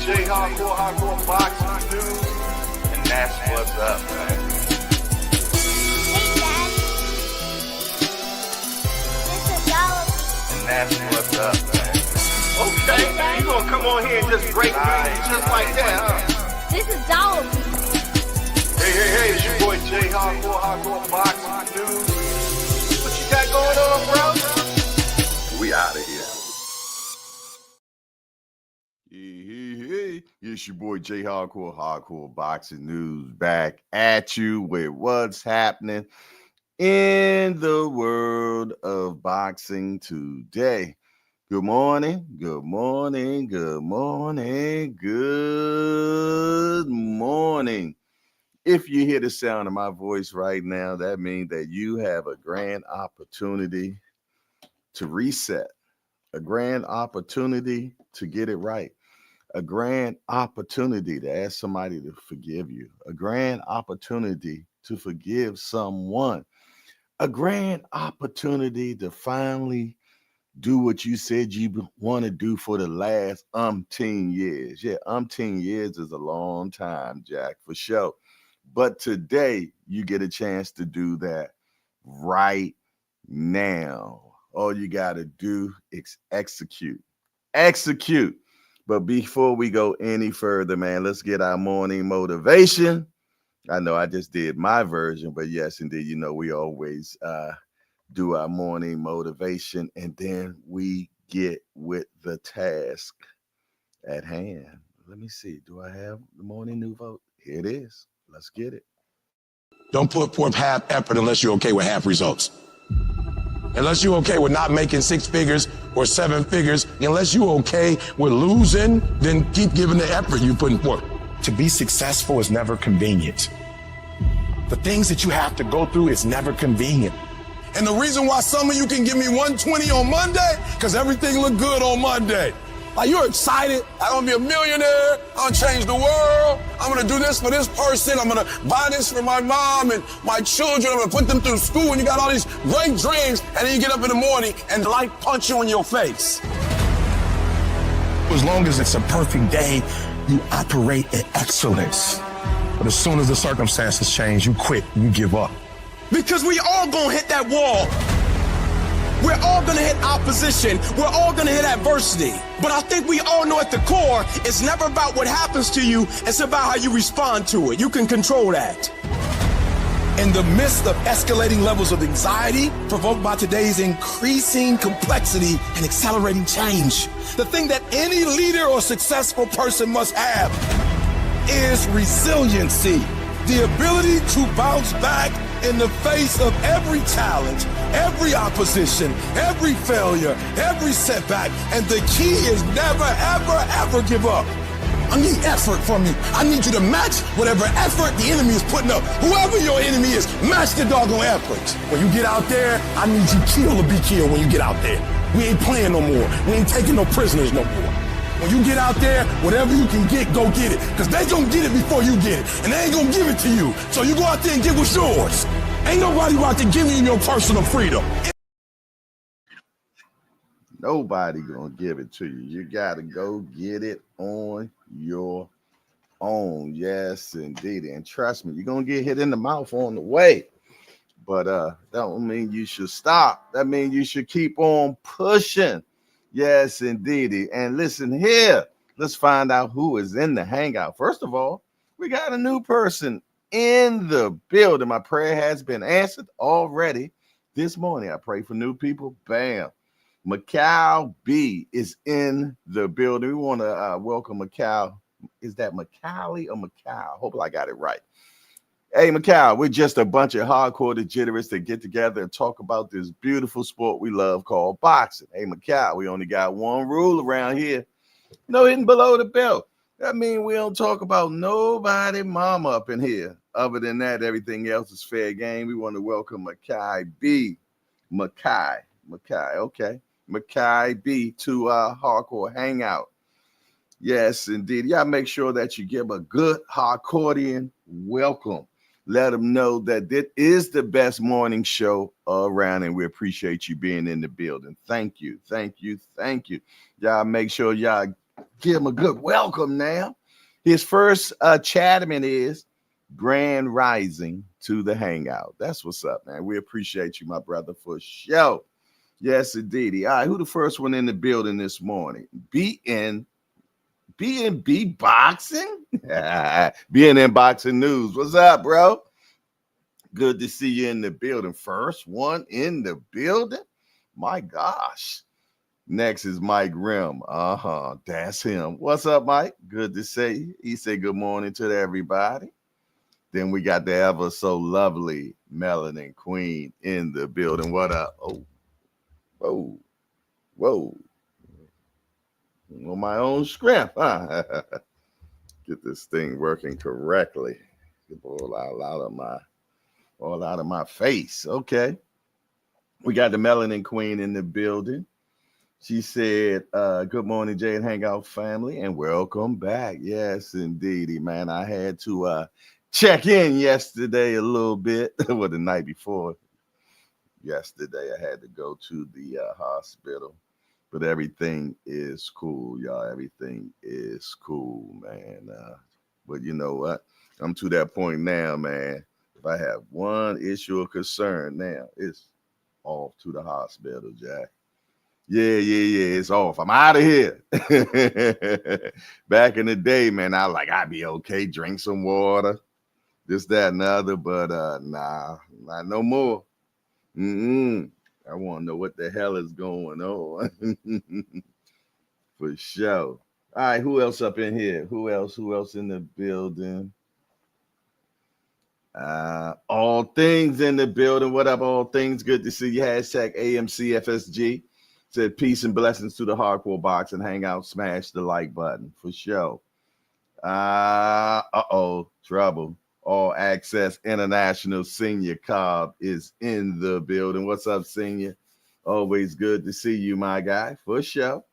J Hardcore Boxing News, and that's what's up, man. Hey, Dad. This is Dollar. And that's what's up, man. Okay, you gonna come on here and just break news just like that, huh? This is Dollar. Hey, it's your boy J Hardcore Boxing News. What you got going on, bro? We out of here. Hey, it's your boy J Hardcore Boxing News back at you with what's happening in the world of boxing today. Good morning, good morning, good morning, good morning. If you hear the sound of my voice right now, that means that you have a grand opportunity to reset, a grand opportunity to get it right, a grand opportunity to ask somebody to forgive you, a grand opportunity to forgive someone, a grand opportunity to finally do what you said you want to do for the last umpteen years. Yeah, umpteen years is a long time, Jack, for sure. But today, you get a chance to do that right now. All you got to do is execute. Execute. But before we go any further, man, let's get our morning motivation. I know I just did my version, but yes, indeed, you know, we always do our morning motivation, and then we get with the task at hand. Let me see. Do I have the morning new vote? Here it is. Let's get it. Don't put forth half effort unless you're okay with half results. Unless you're okay with not making 6 figures or 7 figures, unless you're okay with losing, then keep giving the effort you're putting forth. To be successful is never convenient. The things that you have to go through is never convenient. And the reason why some of you can give me 120 on Monday, because everything look good on Monday. Like, you're excited. I'm gonna be a millionaire. I'm gonna change the world. I'm gonna do this for this person. I'm gonna buy this for my mom and my children. I'm gonna put them through school, and you got all these great dreams, and then you get up in the morning and life punch you in your face. As long as it's a perfect day, you operate in excellence. But as soon as the circumstances change, you quit, you give up. Because we all gonna hit that wall. We're all gonna hit opposition. We're all gonna hit adversity. But I think we all know at the core, it's never about what happens to you, it's about how you respond to it. You can control that. In the midst of escalating levels of anxiety provoked by today's increasing complexity and accelerating change, the thing that any leader or successful person must have is resiliency. The ability to bounce back in the face of every challenge, every opposition, every failure, every setback. And the key is never, ever, ever give up. I need effort from you. I need you to match whatever effort the enemy is putting up. Whoever your enemy is, match the doggone effort. When you get out there, I need you kill or be killed when you get out there. We ain't playing no more. We ain't taking no prisoners no more. When you get out there, whatever you can get, go get it. Because they gonna get it before you get it. And they ain't gonna give it to you. So you go out there and get what's yours. Ain't nobody out there giving you your personal freedom. Nobody gonna give it to you. You gotta go get it on your own. Yes, indeed. And trust me, you're gonna get hit in the mouth on the way. But that don't mean you should stop. That means you should keep on pushing. Yes, indeed. And listen here, let's find out who is in the hangout. First of all, we got a new person in the building. My prayer has been answered already this morning. I pray for new people. Bam. Macau B is in the building. We want to welcome Macau. Is that Macaulay or Macau? Hope I got it right. Hey, Macau, we're just a bunch of hardcore degenerates that get together and talk about this beautiful sport we love called boxing. Hey, Macau, we only got one rule around here. No hitting below the belt. That means we don't talk about nobody mama up in here. Other than that, everything else is fair game. We want to welcome Mackay B. Mackay, okay. Mackay B to Hardcore Hangout. Yes, indeed. Y'all make sure that you give a good hardcorean welcome. Let them know that this is the best morning show around, and we appreciate you being in the building. Thank you. Y'all make sure y'all Give him a good welcome now. His first chatterman is Grand Rising to the Hangout. That's what's up, man. We appreciate you, my brother, for sure. Yes, indeed. All right, who the first one in the building this morning? B&B Boxing? B&M Boxing News. What's up, bro? Good to see you in the building. First one in the building? My gosh. Next is Mike Rim. That's him. What's up, Mike? Good to see you. He said good morning to everybody. Then we got the ever so lovely Melanin Queen in the building. What up? Oh, whoa, whoa. On my own script, huh? Get this thing working correctly. Get all out of my face. Okay. We got the Melanin Queen in the building. She said, good morning, Jay and Hangout family, and welcome back. Yes, indeedy, man. I had to check in yesterday a little bit. Well, the night before yesterday, I had to go to the hospital. But everything is cool, y'all. Everything is cool, man. But you know what? I'm to that point now, man. If I have one issue of concern now, it's off to the hospital, Jack. Yeah. It's off. I'm out of here. Back in the day, man, I was like, I'd be okay, drink some water, this, that, and the other. But nah, not no more. I want to know what the hell is going on. For sure. All right, who else up in here? Who else in the building? All things in the building. What up, all things? Good to see you. Hashtag AMCFSG. Said peace and blessings to the hardcore box and hangout. Smash the like button for sure. Trouble. All Access International Senior Cobb is in the building. What's up, Senior? Always good to see you, my guy, for sure.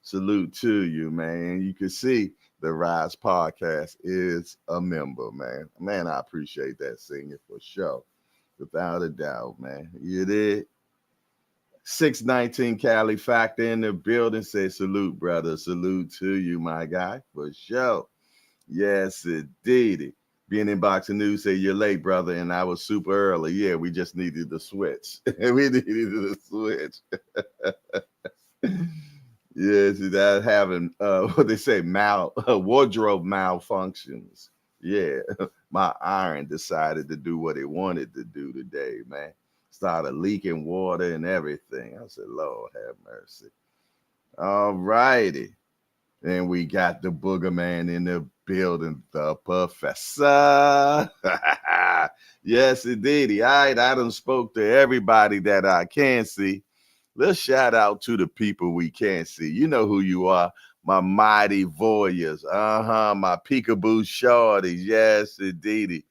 Salute to you, man. You can see the Rise Podcast is a member, man. Man, I appreciate that, Senior, for sure. Without a doubt, man. You did. 619 Cali Factor in the building. Say salute, brother. Salute to you, my guy, for sure. Yes, indeed. Being in Boxing News, say you're late, brother, and I was super early. Yeah, we just needed the switch. We needed the switch. Yes, that having what they say, wardrobe malfunctions. Yeah, my iron decided to do what it wanted to do today, man. Started leaking water and everything. I said, Lord have mercy. All righty. And we got the booger man in the building, the professor. Yes, indeed. All right, I done spoke to everybody that I can see. Let's shout out to the people we can't see. You know who you are, my mighty voyeurs. My peekaboo shorties. Yes, indeed.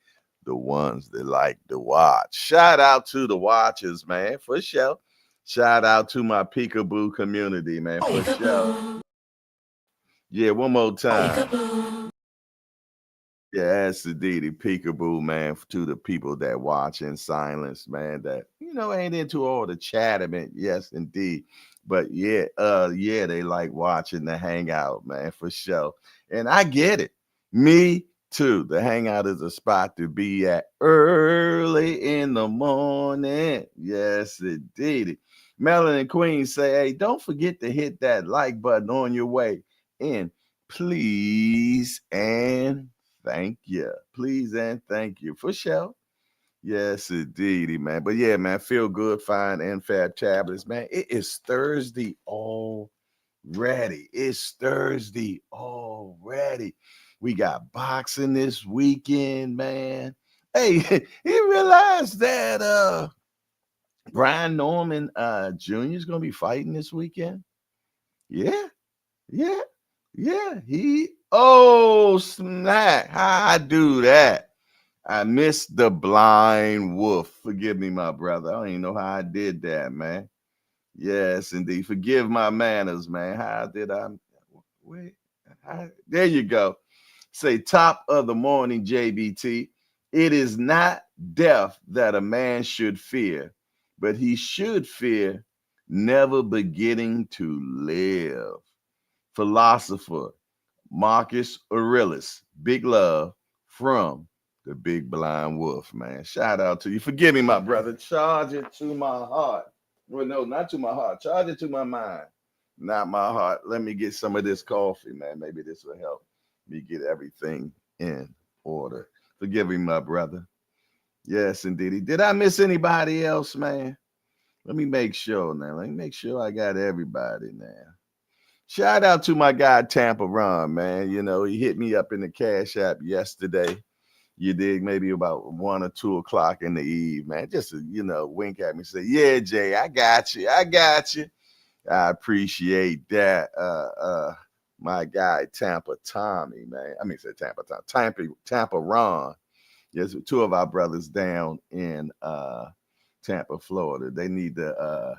The ones that like to watch. Shout out to the watchers, man, for sure. Shout out to my peekaboo community, man, for sure. Yeah, one more time. Yes, indeed, peekaboo, man, to the people that watch in silence, man, that, ain't into all the chatterment. Yes, indeed. But yeah, they like watching the hangout, man, for sure. And I get it. Me too. The hangout is a spot to be at early in the morning. Yes, indeed. Melanie Queen say, hey, don't forget to hit that like button on your way in. Please and thank you. Please and thank you. For sure. Yes, indeedy, man. But yeah, man, feel good, fine, and fab tablets, man. It is Thursday already. It's Thursday already. We got boxing this weekend, man. Hey, you realize that Brian Norman Jr. is gonna be fighting this weekend? Yeah. Snap. How I do that? I missed the blind wolf. Forgive me, my brother. I don't even know how I did that, man. Yes, indeed. Forgive my manners, man. How did I? Wait. There you go. Say top of the morning, JBT. It is not death that a man should fear, but he should fear never beginning to live. philosopher Marcus Aurelius. Big love from the Big Blind Wolf, man. Shout out to you. Forgive me, my brother. Charge it to my heart. Well, no, not to my heart. Charge it to my mind, not my heart. Let me get some of this coffee, man. Maybe this will help me get everything in order. Forgive me, my brother. Yes, indeed. Did I miss anybody else, man? Let me make sure now. Let me make sure I got everybody now. Shout out to my guy Tampa Ron, man. You know, he hit me up in the Cash App yesterday. You dig, maybe about 1 or 2 o'clock in the eve, man. Just to, wink at me, say, "Yeah, Jay, I got you. I got you." I appreciate that. My guy Tampa Tommy, man. I mean, say Tampa Tom, Tampa Ron. Yes, two of our brothers down in Tampa, Florida. They need to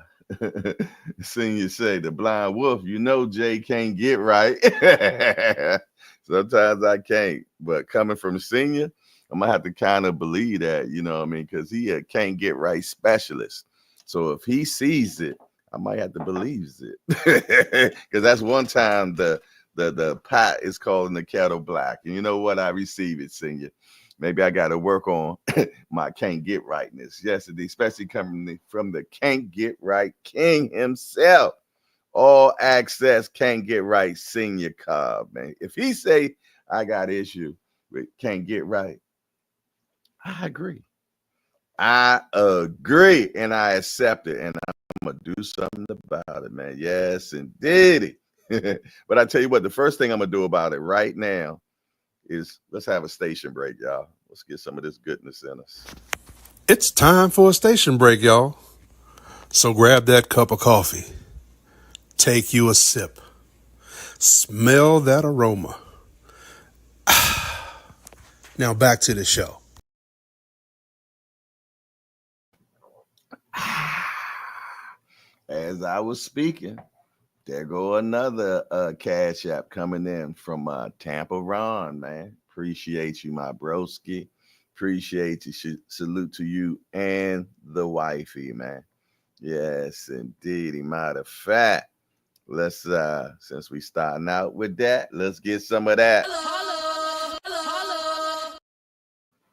senior say the blind wolf. Jay can't get right. Sometimes I can't, but coming from senior, I'm gonna have to kind of believe that, you know what I mean, because he can't get right specialist. So if he sees it, I might have to believe it, because that's one time the pot is calling the kettle black, and you know what? I receive it, senior. Maybe I got to work on my can't get rightness. Yes, especially coming from the can't get right king himself. All access can't get right senior Cobb, man. If he say I got issue with can't get right, I agree. I agree and I accept it, and I'm gonna do something about it, man. Yes, indeed. But I tell you what, the first thing I'm gonna do about it right now is let's have a station break, y'all. Let's get some of this goodness in us. It's time for a station break, y'all. So grab that cup of coffee. Take you a sip. Smell that aroma. Now back to the show. As I was speaking, there go another Cash App coming in from Tampa Ron, man. Appreciate you, my broski. Appreciate you. Salute to you and the wifey, man. Yes, indeed. Matter of fact, let's since we starting out with that, let's get some of that.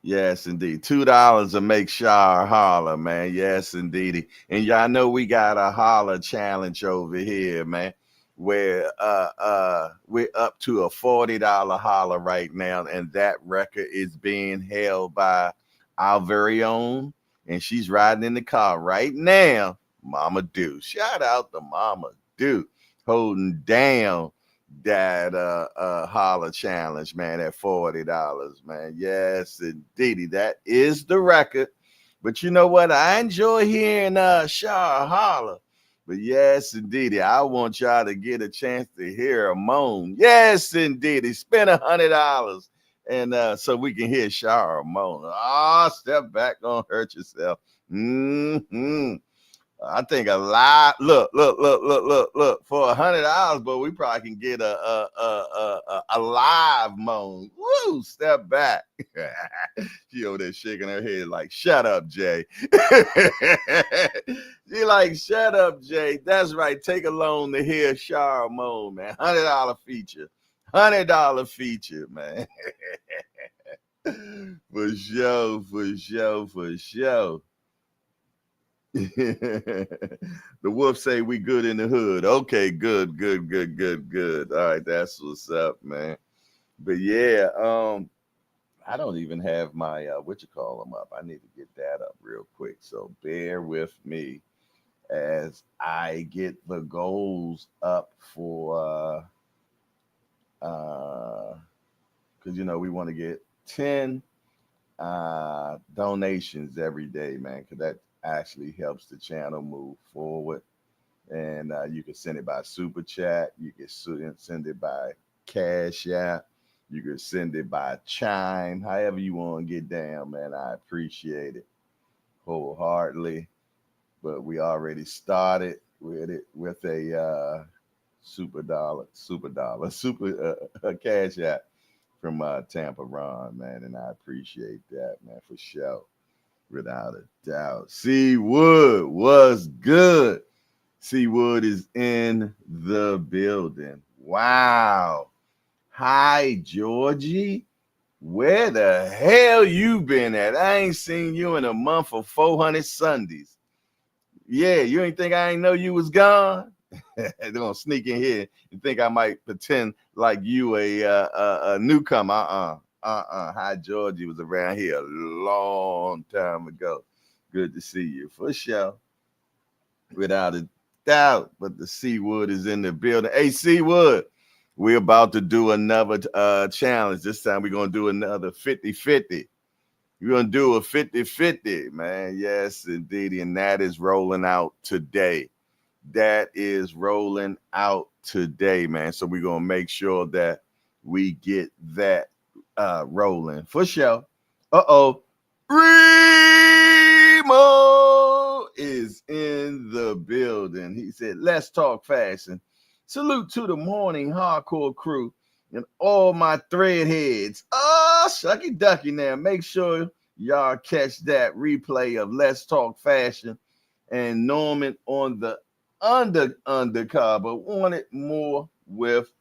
Yes, indeed. $2 to make Shar holler, man. Yes, indeed. And y'all know we got a holler challenge over here, man. Where we're up to a $40 holler right now, and that record is being held by our very own, and she's riding in the car right now, Mama Do. Shout out to Mama Do, holding down that holler challenge, man, at $40, man. Yes, indeedy. That is the record. But you know what? I enjoy hearing Shar holler. But yes, indeedy, I want y'all to get a chance to hear a moan. Yes, indeedy. Spend $100 and so we can hear Shar moan. Step back, don't hurt yourself. I think a lot. Look for $100, but we probably can get a live moan. Woo! Step back. She over there shaking her head like, "Shut up, Jay." She like, "Shut up, Jay." That's right. Take a loan to hear Shar moan, man. $100 feature. $100 feature, man. For sure. The wolf say we good in the hood. Okay, good. All right, that's what's up, man. But yeah, I don't even have my what you call them up. I need to get that up real quick. So bear with me as I get the goals up for because we want to get 10 donations every day, man, because that actually helps the channel move forward. And you can send it by super chat, you can send it by Cash App, you can send it by Chime, however you want to get down, man. I appreciate it wholeheartedly. But we already started with it with a super Cash App from Tampa Ron, man, and I appreciate that, man, for sure, without a doubt. C Wood was good. C Wood is in the building. Wow. Hi, Georgie. Where the hell you been at? I ain't seen you in a month of 400 Sundays. Yeah, you ain't think I ain't know you was gone? They're gonna sneak in here and think I might pretend like you a newcomer. Hi, Georgie was around here a long time ago. Good to see you for sure, without a doubt. But the Seawood is in the building. Hey, Seawood, we're about to do another challenge. This time we're gonna do another 50-50. We're gonna do a 50-50, man. Yes, indeed, and that is rolling out today. That is rolling out today, man. So we're gonna make sure that we get that rolling for sure. Remo is in the building. He said, "Let's talk fashion. Salute to the morning hardcore crew and all my threadheads. Oh, shucky ducky now. Make sure y'all catch that replay of Let's Talk Fashion and Norman on the undercard, but wanted more with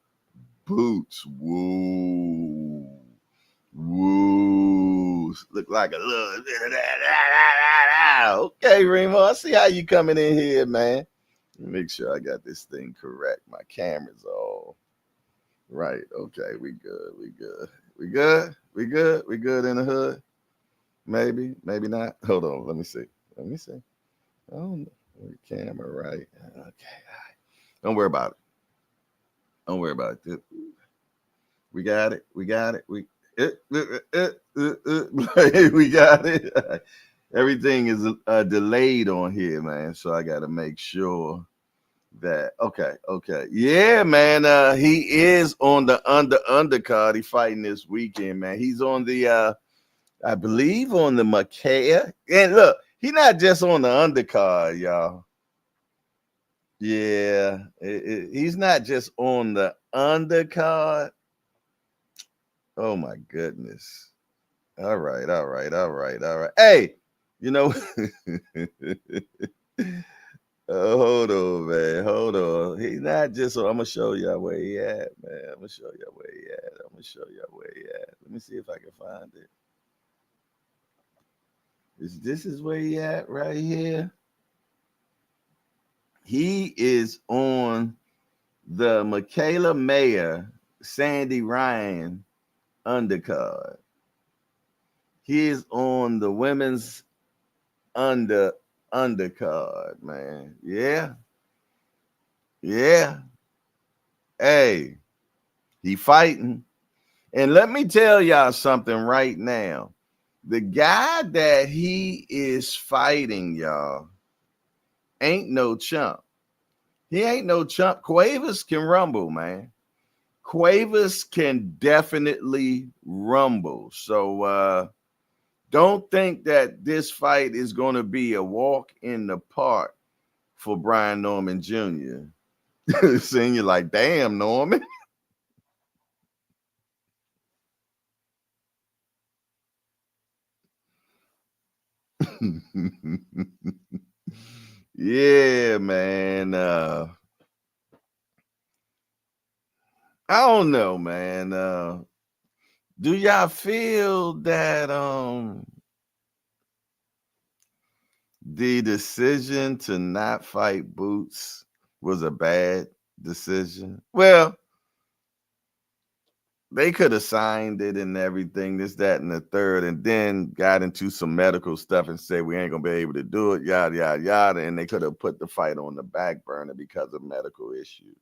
boots. Woo. Woo. Look like a little bit of that. Okay, Remo. I see how you coming in here, man. Make sure I got this thing correct. My camera's all right. Okay, we good. We good. We good. We good. We good in the hood. Maybe, maybe not. Hold on. Let me see. Let me see. Oh, the camera, right? Okay. All right. Don't worry about it. Don't worry about it. We got it. We got it. We we got it. Everything is delayed on here, man. So I got to make sure that. Okay. Yeah, man. He is on the undercard. He's fighting this weekend, man. He's on the I believe on the Makaya. And look, he's not just on the undercard, y'all. Yeah, he's not just on the undercard. Oh my goodness. All right, all right, all right, all right. Hey, you know, hold on, man. Hold on. He's not just, I'm gonna show y'all where he at, man. I'm gonna show y'all where he at. I'm gonna show y'all where he at. Let me see if I can find it. This is where he at right here. He is on the Michaela Mayer, Sandy Ryan undercard. He is on the women's undercard, man. Yeah. Yeah. Hey, he fighting. And let me tell y'all something right now. The guy that he is fighting, y'all, ain't no chump. He ain't no chump. Cuevas can rumble, man. Cuevas can definitely rumble. So don't think that this fight is going to be a walk in the park for Brian Norman Jr. Seeing you like, damn, Norman. Yeah, man. I don't know, man. Do y'all feel that the decision to not fight Boots was a bad decision? Well, they could have signed it and everything, this, that, and the third, and then got into some medical stuff and said we ain't gonna be able to do it, yada yada yada, and they could have put the fight on the back burner because of medical issues.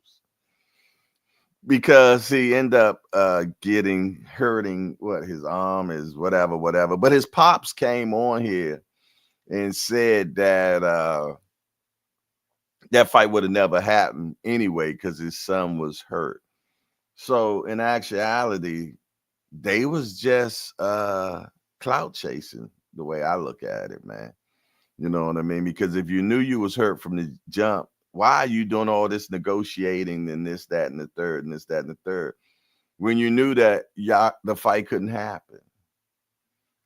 Because he ended up hurting his arm is whatever. But his pops came on here and said that that fight would have never happened anyway because his son was hurt. So in actuality, they was just clout chasing the way I look at it, man. You know what I mean? Because if you knew you was hurt from the jump, why are you doing all this negotiating and this, that, and the third, and this, that, and the third, when you knew that the fight couldn't happen?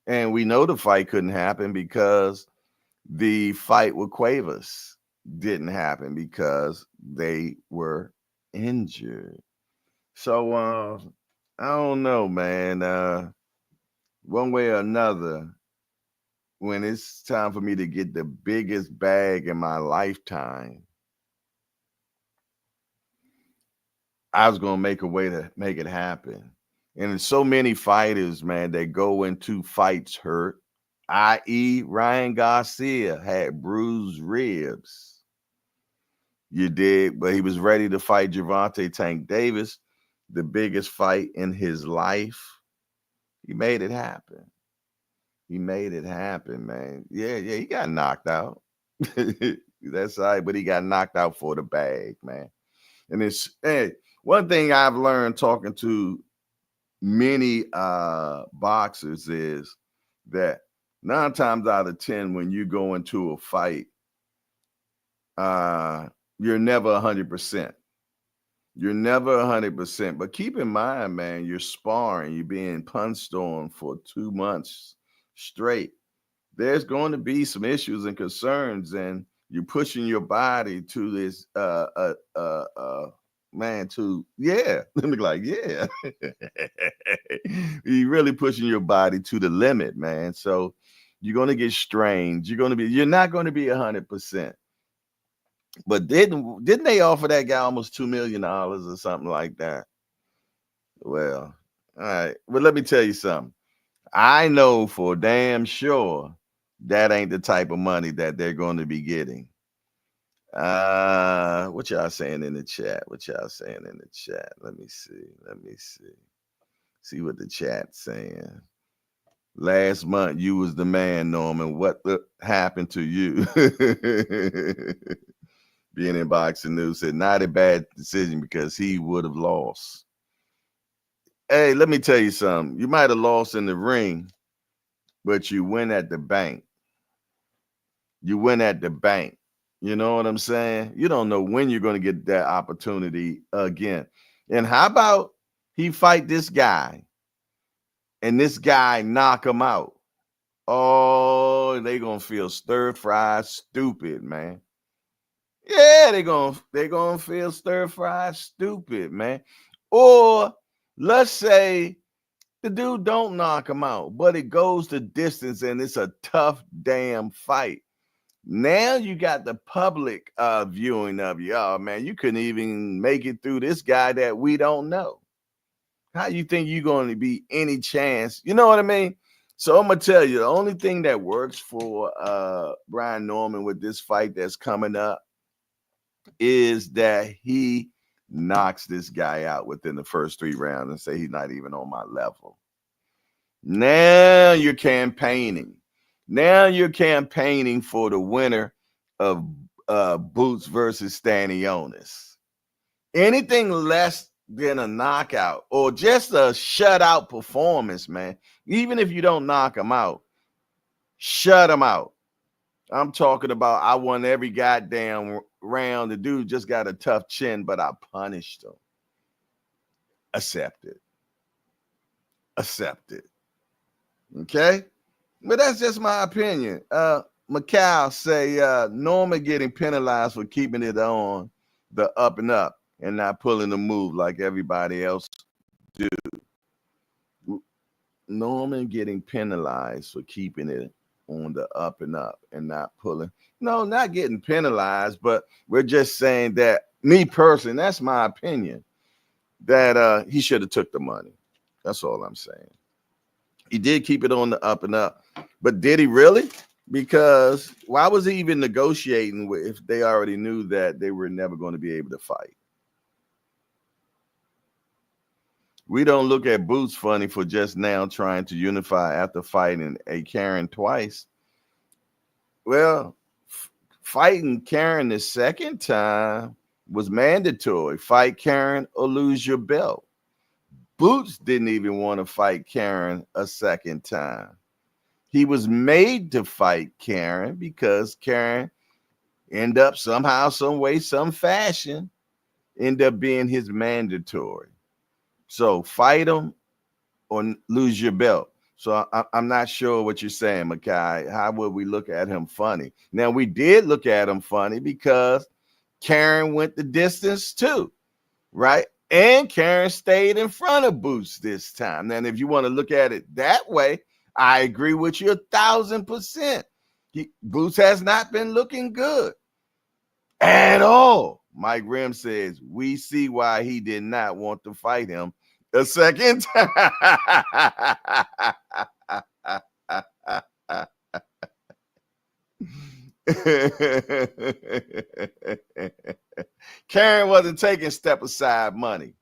And we know the fight couldn't happen because the fight with Cuevas didn't happen because they were injured. So I don't know, man. One way or another, when it's time for me to get the biggest bag in my lifetime, I was gonna make a way to make it happen. And there's so many fighters, man, that go into fights hurt, i.e., Ryan Garcia had bruised ribs. You did, but he was ready to fight Gervonta Tank Davis, the biggest fight in his life. He made it happen. He made it happen, man. Yeah, he got knocked out. That's right, but he got knocked out for the bag, man. And it's hey, one thing I've learned talking to many boxers is that 9 times out of 10, when you go into a fight, you're never 100%. You're never 100%. But keep in mind, man, you're sparring, you're being punched on for 2 months straight. There's going to be some issues and concerns, and you're pushing your body to this man to let me like you're really pushing your body to the limit, man. So you're going to get strained. You're not going to be 100%. But didn't they offer that guy almost $2 million or something like that? Well, all right. Well, let me tell you something. I know for damn sure that ain't the type of money that they're going to be getting. What y'all saying in the chat? Let me see. See what the chat's saying. Last month you was the man, Norman. What happened to you? Being in boxing news said not a bad decision because he would have lost. Hey, let me tell you something. You might have lost in the ring, but you win at the bank. You win at the bank. You know what I'm saying? You don't know when you're going to get that opportunity again. And how about he fight this guy and this guy knock him out? Oh, they going to feel stir-fried stupid, man. Yeah, they're gonna feel stir-fried stupid, man. Or let's say the dude don't knock him out, but it goes the distance and it's a tough damn fight. Now you got the public viewing of you. Oh man, you couldn't even make it through this guy that we don't know. How you think you're going to be any chance? You know what I mean? So I'm gonna tell you, the only thing that works for Brian Norman with this fight that's coming up is that he knocks this guy out within the first 3 rounds and say he's not even on my level. Now you're campaigning. Now you're campaigning for the winner of Boots versus Stanionis. Anything less than a knockout or just a shutout performance, man, even if you don't knock him out, shut him out. I'm talking about I won every goddamn round. The dude just got a tough chin, but I punished him. Accept it. Okay? But that's just my opinion. Macau say Norman getting penalized for keeping it on the up and up and not pulling the move like everybody else do. Norman getting penalized for keeping it on the up and up and not pulling. No, not getting penalized, but we're just saying that me personally, that's my opinion, that he should have took the money. That's all I'm saying. He did keep it on the up and up, but did he really? Because why was he even negotiating if they already knew that they were never going to be able to fight? We don't look at Boots funny for just now trying to unify after fighting a Karen twice. Well, fighting Karen the second time was mandatory. Fight Karen or lose your belt. Boots didn't even want to fight Karen a second time. He was made to fight Karen because Karen ended up somehow, some way, some fashion, end up being his mandatory. So fight him or lose your belt. So I'm not sure what you're saying, Makai. How would we look at him funny? Now, we did look at him funny because Karen went the distance too, right? And Karen stayed in front of Boots this time. And if you want to look at it that way, I agree with you 1,000%. Boots has not been looking good at all. Mike Rim says, we see why he did not want to fight him a second time. Karen wasn't taking step aside money.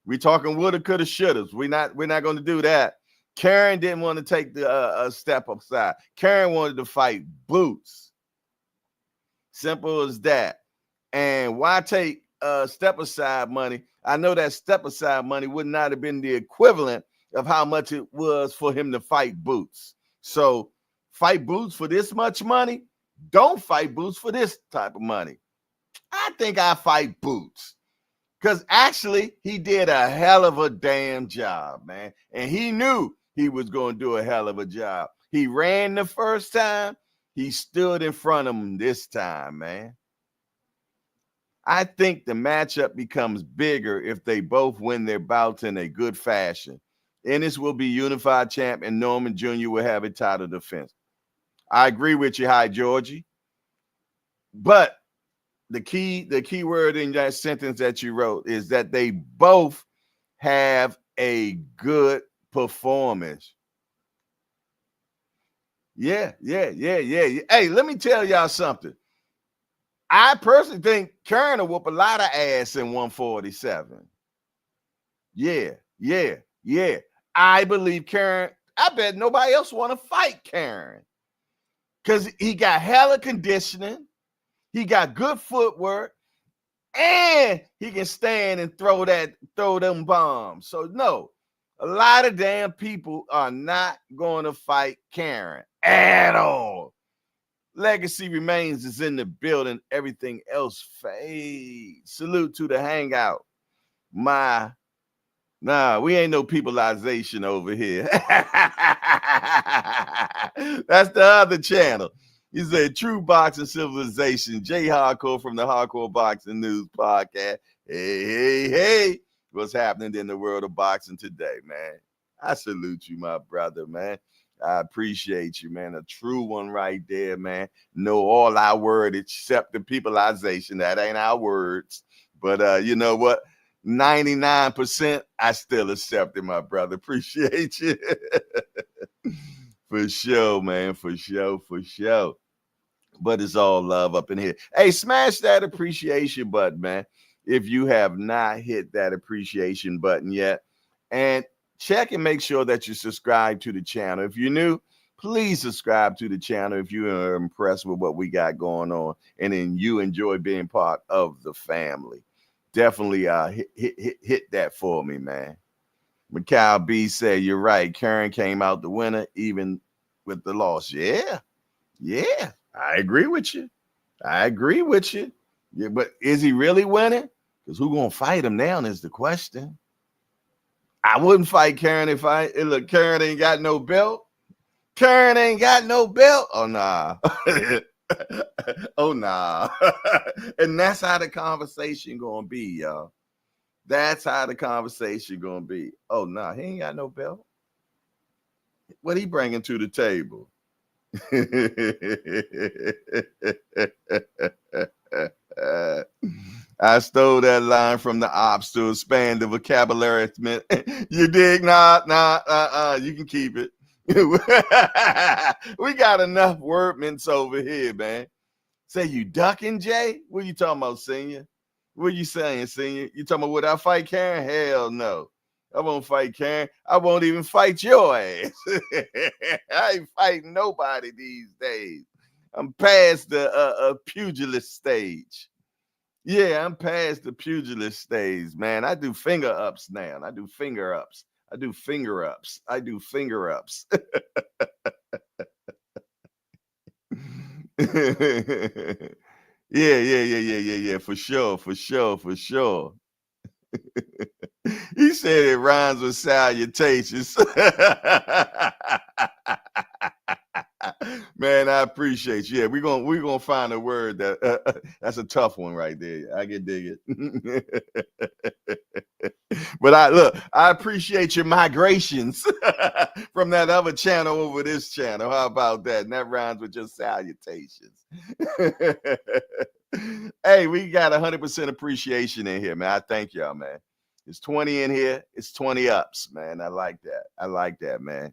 We talking woulda, coulda, shouldas. We're not going to do that. Karen didn't want to take the step aside. Karen wanted to fight Boots. Simple as that. And why take step aside money? I know that step aside money would not have been the equivalent of how much it was for him to fight Boots. So fight Boots for this much money. Don't fight Boots for this type of money. I think I fight Boots. Because actually, he did a hell of a damn job, man. And he knew he was going to do a hell of a job. He ran the first time. He stood in front of him this time, man. I think the matchup becomes bigger if they both win their bouts in a good fashion. Ennis will be unified champ, and Norman Jr. will have a title defense. I agree with you, Hi Georgie. But the key word in that sentence that you wrote is that they both have a good performance. Yeah. Hey, let me tell y'all something. I personally think Karen will whoop a lot of ass in 147. Yeah. I believe Karen. I bet nobody else want to fight Karen because he got hella conditioning. He got good footwork, and he can stand and throw them bombs. So no, a lot of damn people are not going to fight Karen at all. Legacy Remains is in the building. Everything else fades. Salute to the Hangout. We ain't no peopleization over here. That's the other channel. He said, True Boxing Civilization, Jay Hardcore from the Hardcore Boxing News Podcast. Hey. What's happening in the world of boxing today, man? I salute you, my brother, man. I appreciate you, man. A true one right there, man. Know all our word except the peopleization. That ain't our words. But you know what? 99%, I still accept it, my brother. Appreciate you. For sure, man. For sure. But it's all love up in here. Hey, smash that appreciation button, man. If you have not hit that appreciation button yet. And check and make sure that you subscribe to the channel. If you're new, please subscribe to the channel if you are impressed with what we got going on and then you enjoy being part of the family. Definitely hit that for me, man. Mikhail B said, you're right. Karen came out the winner even with the loss. Yeah. I agree with you. Yeah, but is he really winning? Because who gonna fight him now is the question. I wouldn't fight Karen if look, Karen ain't got no belt. Oh, nah. Oh, nah. And that's how the conversation gonna be, y'all. That's how the conversation gonna be. Oh, nah, he ain't got no belt. What he bringing to the table? I stole that line from the ops to expand the vocabulary. You dig? Nah. You can keep it. We got enough wordmints over here, man. Say you ducking, Jay? What you talking about, senior? What you saying, senior? You talking about would I fight Karen? Hell no. I won't fight Karen. I won't even fight your ass. I ain't fighting nobody these days. I'm past the pugilist stage. Yeah, I'm past the pugilist stage, man. I do finger ups now. I do finger ups. Yeah. For sure. He said it rhymes with salutations. Man, I appreciate you. Yeah, we're gonna find a word that that's a tough one right there. I can dig it. But I appreciate your migrations from that other channel over this channel. How about that? And that rhymes with your salutations. Hey, we got 100% appreciation in here, man. I thank y'all, man. It's 20 in here. It's 20 ups, man. I like that. I like that, man.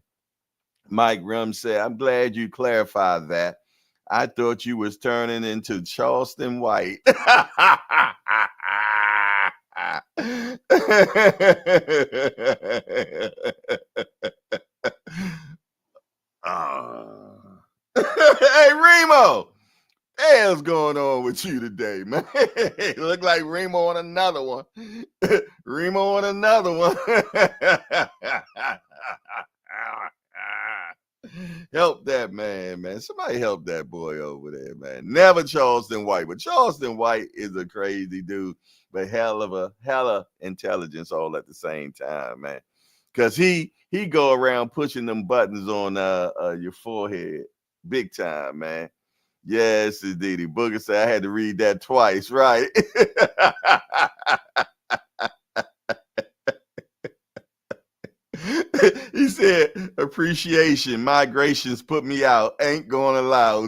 Mike Rum said, I'm glad you clarified that. I thought you was turning into Charleston White. Hey, Remo. Hell's going on with you today, man? Look like Remo on another one. Remo on another one. Help that man. Somebody help that boy over there, man. Never Charleston White, but Charleston White is a crazy dude, but hella intelligence all at the same time, man. Cause he go around pushing them buttons on your forehead, big time, man. Yes, indeed. Booger said I had to read that twice, right? He said, appreciation, migrations put me out. Ain't gonna allow.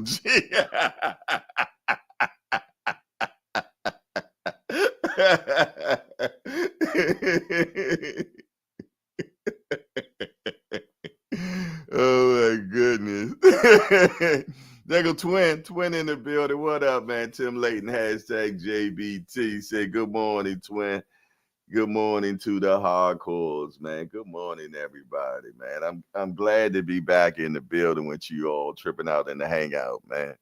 Oh my goodness. There go twin in the building. What up, man? Tim Layton, hashtag JBT. Said good morning, twin. Good morning to the hardcores, man. Good morning, everybody, man. I'm glad to be back in the building with you all, tripping out in the hangout, man.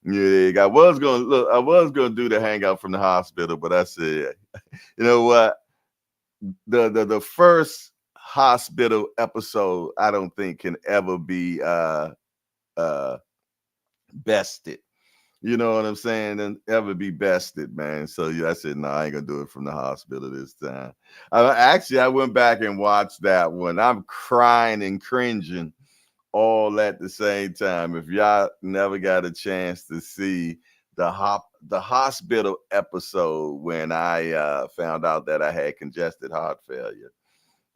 Yeah, I was gonna do the hangout from the hospital, but I said, you know what? The first hospital episode I don't think can ever be bested. You know what I'm saying? And ever be bested, man. So yeah, I said, no, I ain't gonna do it from the hospital this time. I went back and watched that one. I'm crying and cringing all at the same time. If y'all never got a chance to see the hospital episode when I found out that I had congested heart failure.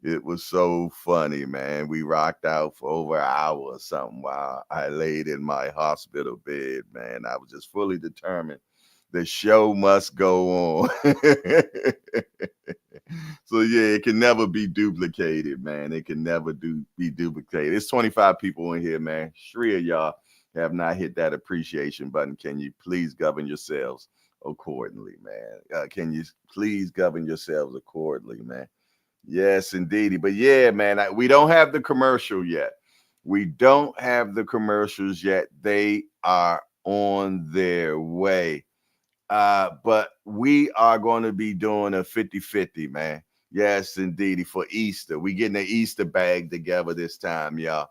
It was so funny, man. We rocked out for over an hour or something while I laid in my hospital bed, man. I was just fully determined the show must go on. So, yeah, it can never be duplicated, man. It can never be duplicated. It's 25 people in here, man. 3 of y'all have not hit that appreciation button. Can you please govern yourselves accordingly, man? Can you please govern yourselves accordingly, man? Yes, indeed. But yeah, man, we don't have the commercial yet. We don't have the commercials yet. They are on their way. But we are going to be doing a 50-50, man. Yes, indeed. For Easter. We getting an Easter bag together this time, y'all.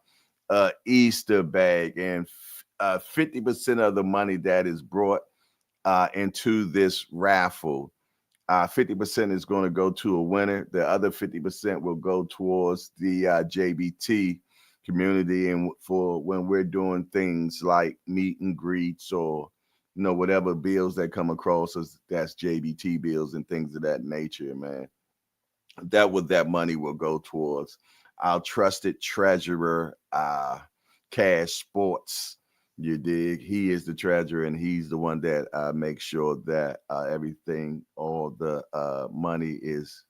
Easter bag. And 50% of the money that is brought into this raffle 50% is going to go to a winner. The other 50% will go towards the JBT community, and for when we're doing things like meet and greets or whatever bills that come across us, that's JBT bills and things of that nature, man. That money will go towards our trusted treasurer, Cash Sports. You dig? He is the treasurer, and he's the one that makes sure that everything, all the money is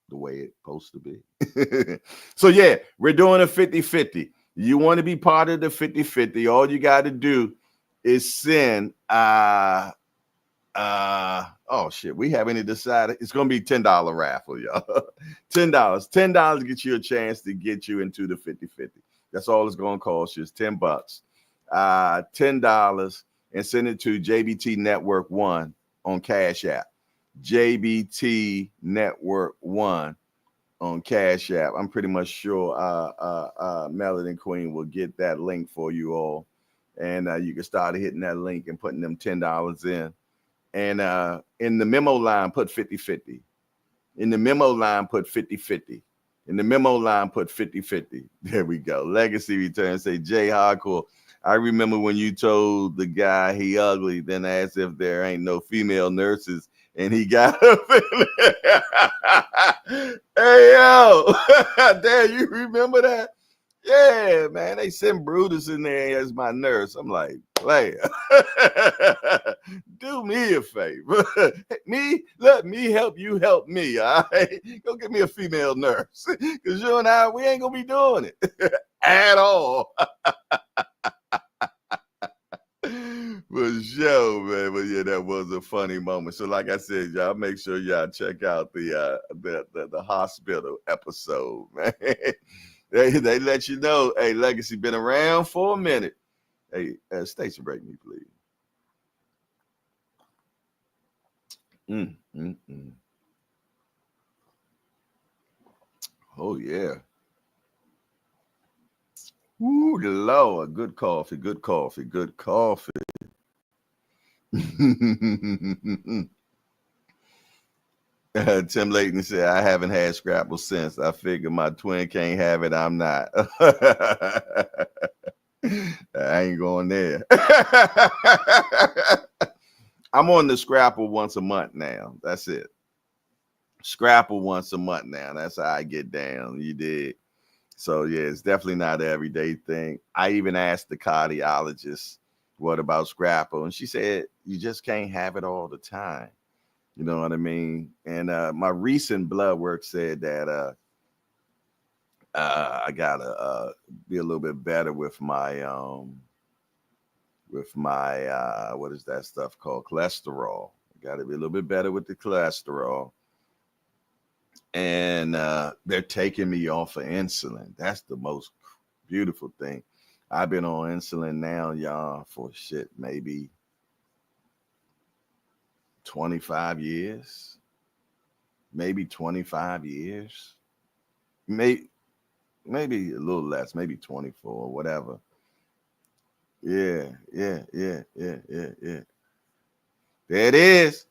the way it's supposed to be. So, yeah, we're doing a 50-50. You want to be part of the 50-50, all you got to do is send, oh, shit, we haven't decided. It's going to be $10 raffle, y'all. $10. $10 to get you a chance to get you into the 50-50. That's all it's going to cost you is $10. $10 and send it to JBT Network 1 on Cash App. JBT Network 1 on Cash App. I'm pretty much sure Melody Queen will get that link for you all. And you can start hitting that link and putting them $10 in. And in the memo line, put 50-50. In the memo line, put 50-50. In the memo line, put 50-50. There we go. Legacy Return. Say, Jay Hardcore. I remember when you told the guy he ugly, then asked if there ain't no female nurses and he got up in there. Hey, yo. Damn, you remember that? Yeah, man, they sent Brutus in there as my nurse. I'm like, player, do me a favor. Let me help you help me, all right? Go get me a female nurse. Because you and I, we ain't going to be doing it at all. For sure, man. But yeah, that was a funny moment. So, like I said, y'all make sure y'all check out the hospital episode, man. They let you know, hey, Legacy been around for a minute. Hey, station break me, please. Oh, yeah. Ooh, the Lord. Good coffee, good coffee, good coffee. Tim Layton said, I haven't had Scrapple since. I figured my twin can't have it. I'm not. I ain't going there. I'm on the Scrapple once a month now. That's it. Scrapple once a month now. That's how I get down. You did. So, yeah, it's definitely not an everyday thing. I even asked the cardiologist, what about Scrapple? And she said, you just can't have it all the time. You know what I mean? And my recent blood work said that I gotta be a little bit better with my what is that stuff called? Cholesterol. Got to be a little bit better with the cholesterol. And they're taking me off of insulin. That's the most beautiful thing. I've been on insulin now, y'all, for shit, maybe 25 years. Maybe 25 years. Maybe a little less, maybe 24, whatever. Yeah. There it is.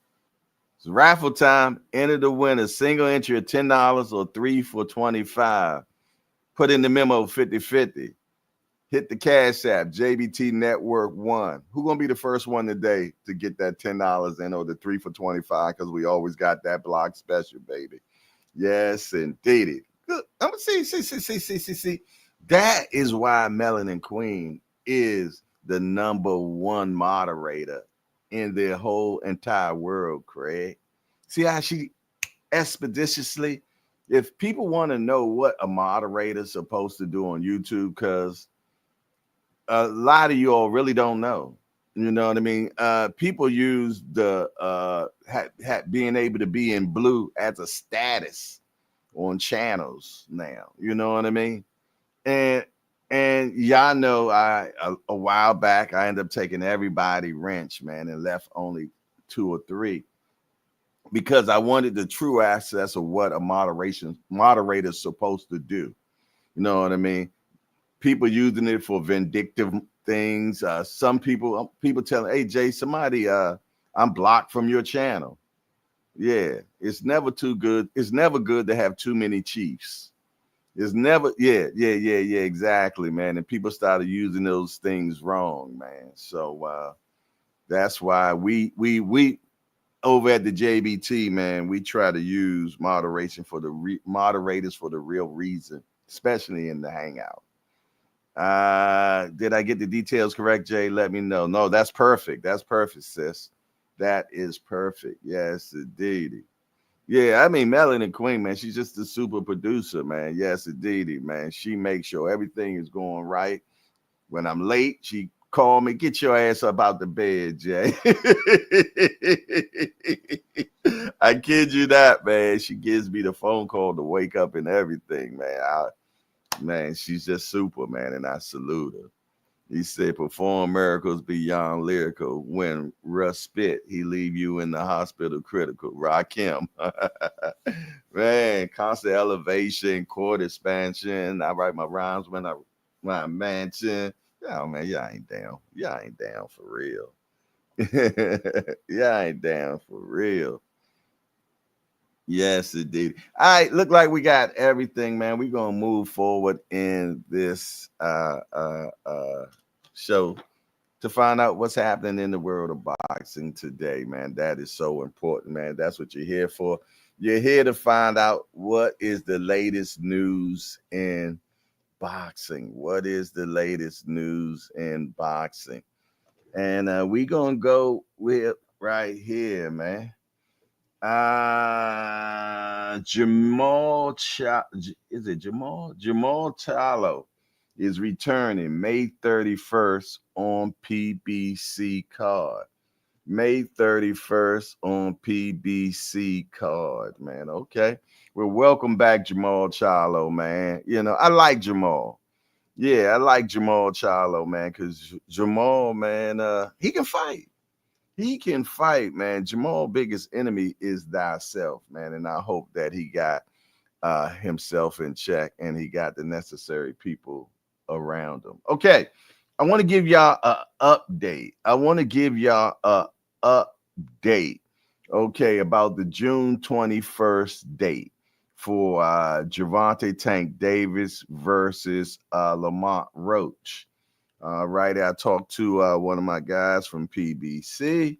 It's raffle time. Enter the winner. Single entry of $10 or 3 for $25. Put in the memo 50-50. Hit the Cash App, JBT Network 1. Who gonna be the first one today to get that $10 in or the 3 for $25? Because we always got that block special, baby. Yes, indeed. Good. I'm gonna see. That is why Melanin Queen is the #1 moderator in the whole entire world, Craig. See how she expeditiously, if people want to know what a moderator is supposed to do on YouTube, because a lot of you all really don't know. You know what I mean? People use the being able to be in blue as a status on channels now. You know what I mean? And y'all know a while back I ended up taking everybody wrench, man, and left only 2 or 3 because I wanted the true access of what a moderator is supposed to do. You know what I mean? People using it for vindictive things. Some people telling, hey Jay, somebody I'm blocked from your channel. Yeah, it's never too good. It's never good to have too many chiefs. It's never, exactly, man. And people started using those things wrong, man. So that's why we over at the JBT, man, we try to use moderation for the moderators for the real reason, especially in the Hangout. Did I get the details correct, Jay? Let me know. No, that's perfect. That's perfect, sis. That is perfect. Yes, indeed. Yeah, I mean, Melanin Queen, man, she's just a super producer, man. Yes, indeed, man. She makes sure everything is going right. When I'm late, she call me, get your ass up out the bed, Jay. I kid you not, man. She gives me the phone call to wake up and everything, man. Man, she's just super, man, and I salute her. He said, perform miracles beyond lyrical. When Russ spit, he leave you in the hospital critical. Rakim. Man, constant elevation, chord expansion. I write my rhymes when I'm mansion. Oh, man, y'all ain't down. Y'all ain't down for real. Y'all ain't down for real. Yes, indeed. All right, look like we got everything, man. We're gonna move forward in this show. to find out what's happening in the world of boxing today, man. That is so important, man. That's what you're here for. You're here to find out what is the latest news in boxing. What is the latest news in boxing? And we gonna go with right here, man. Is it Jamal Charlo is returning May 31st on PBC card. May 31st on PBC card, man. Okay. Well, welcome back, Jamal Charlo, man. You know, I like Jamal. Yeah, I like Jamal Charlo, man, because Jamal, man, he can fight. He can fight, man. Jamal's biggest enemy is thyself, man. And I hope that he got himself in check and he got the necessary people around him. Okay. I want to give y'all an update. Update, okay, about the June 21st date for Gervonta Tank Davis versus Lamont Roach. Right, I talked to one of my guys from PBC,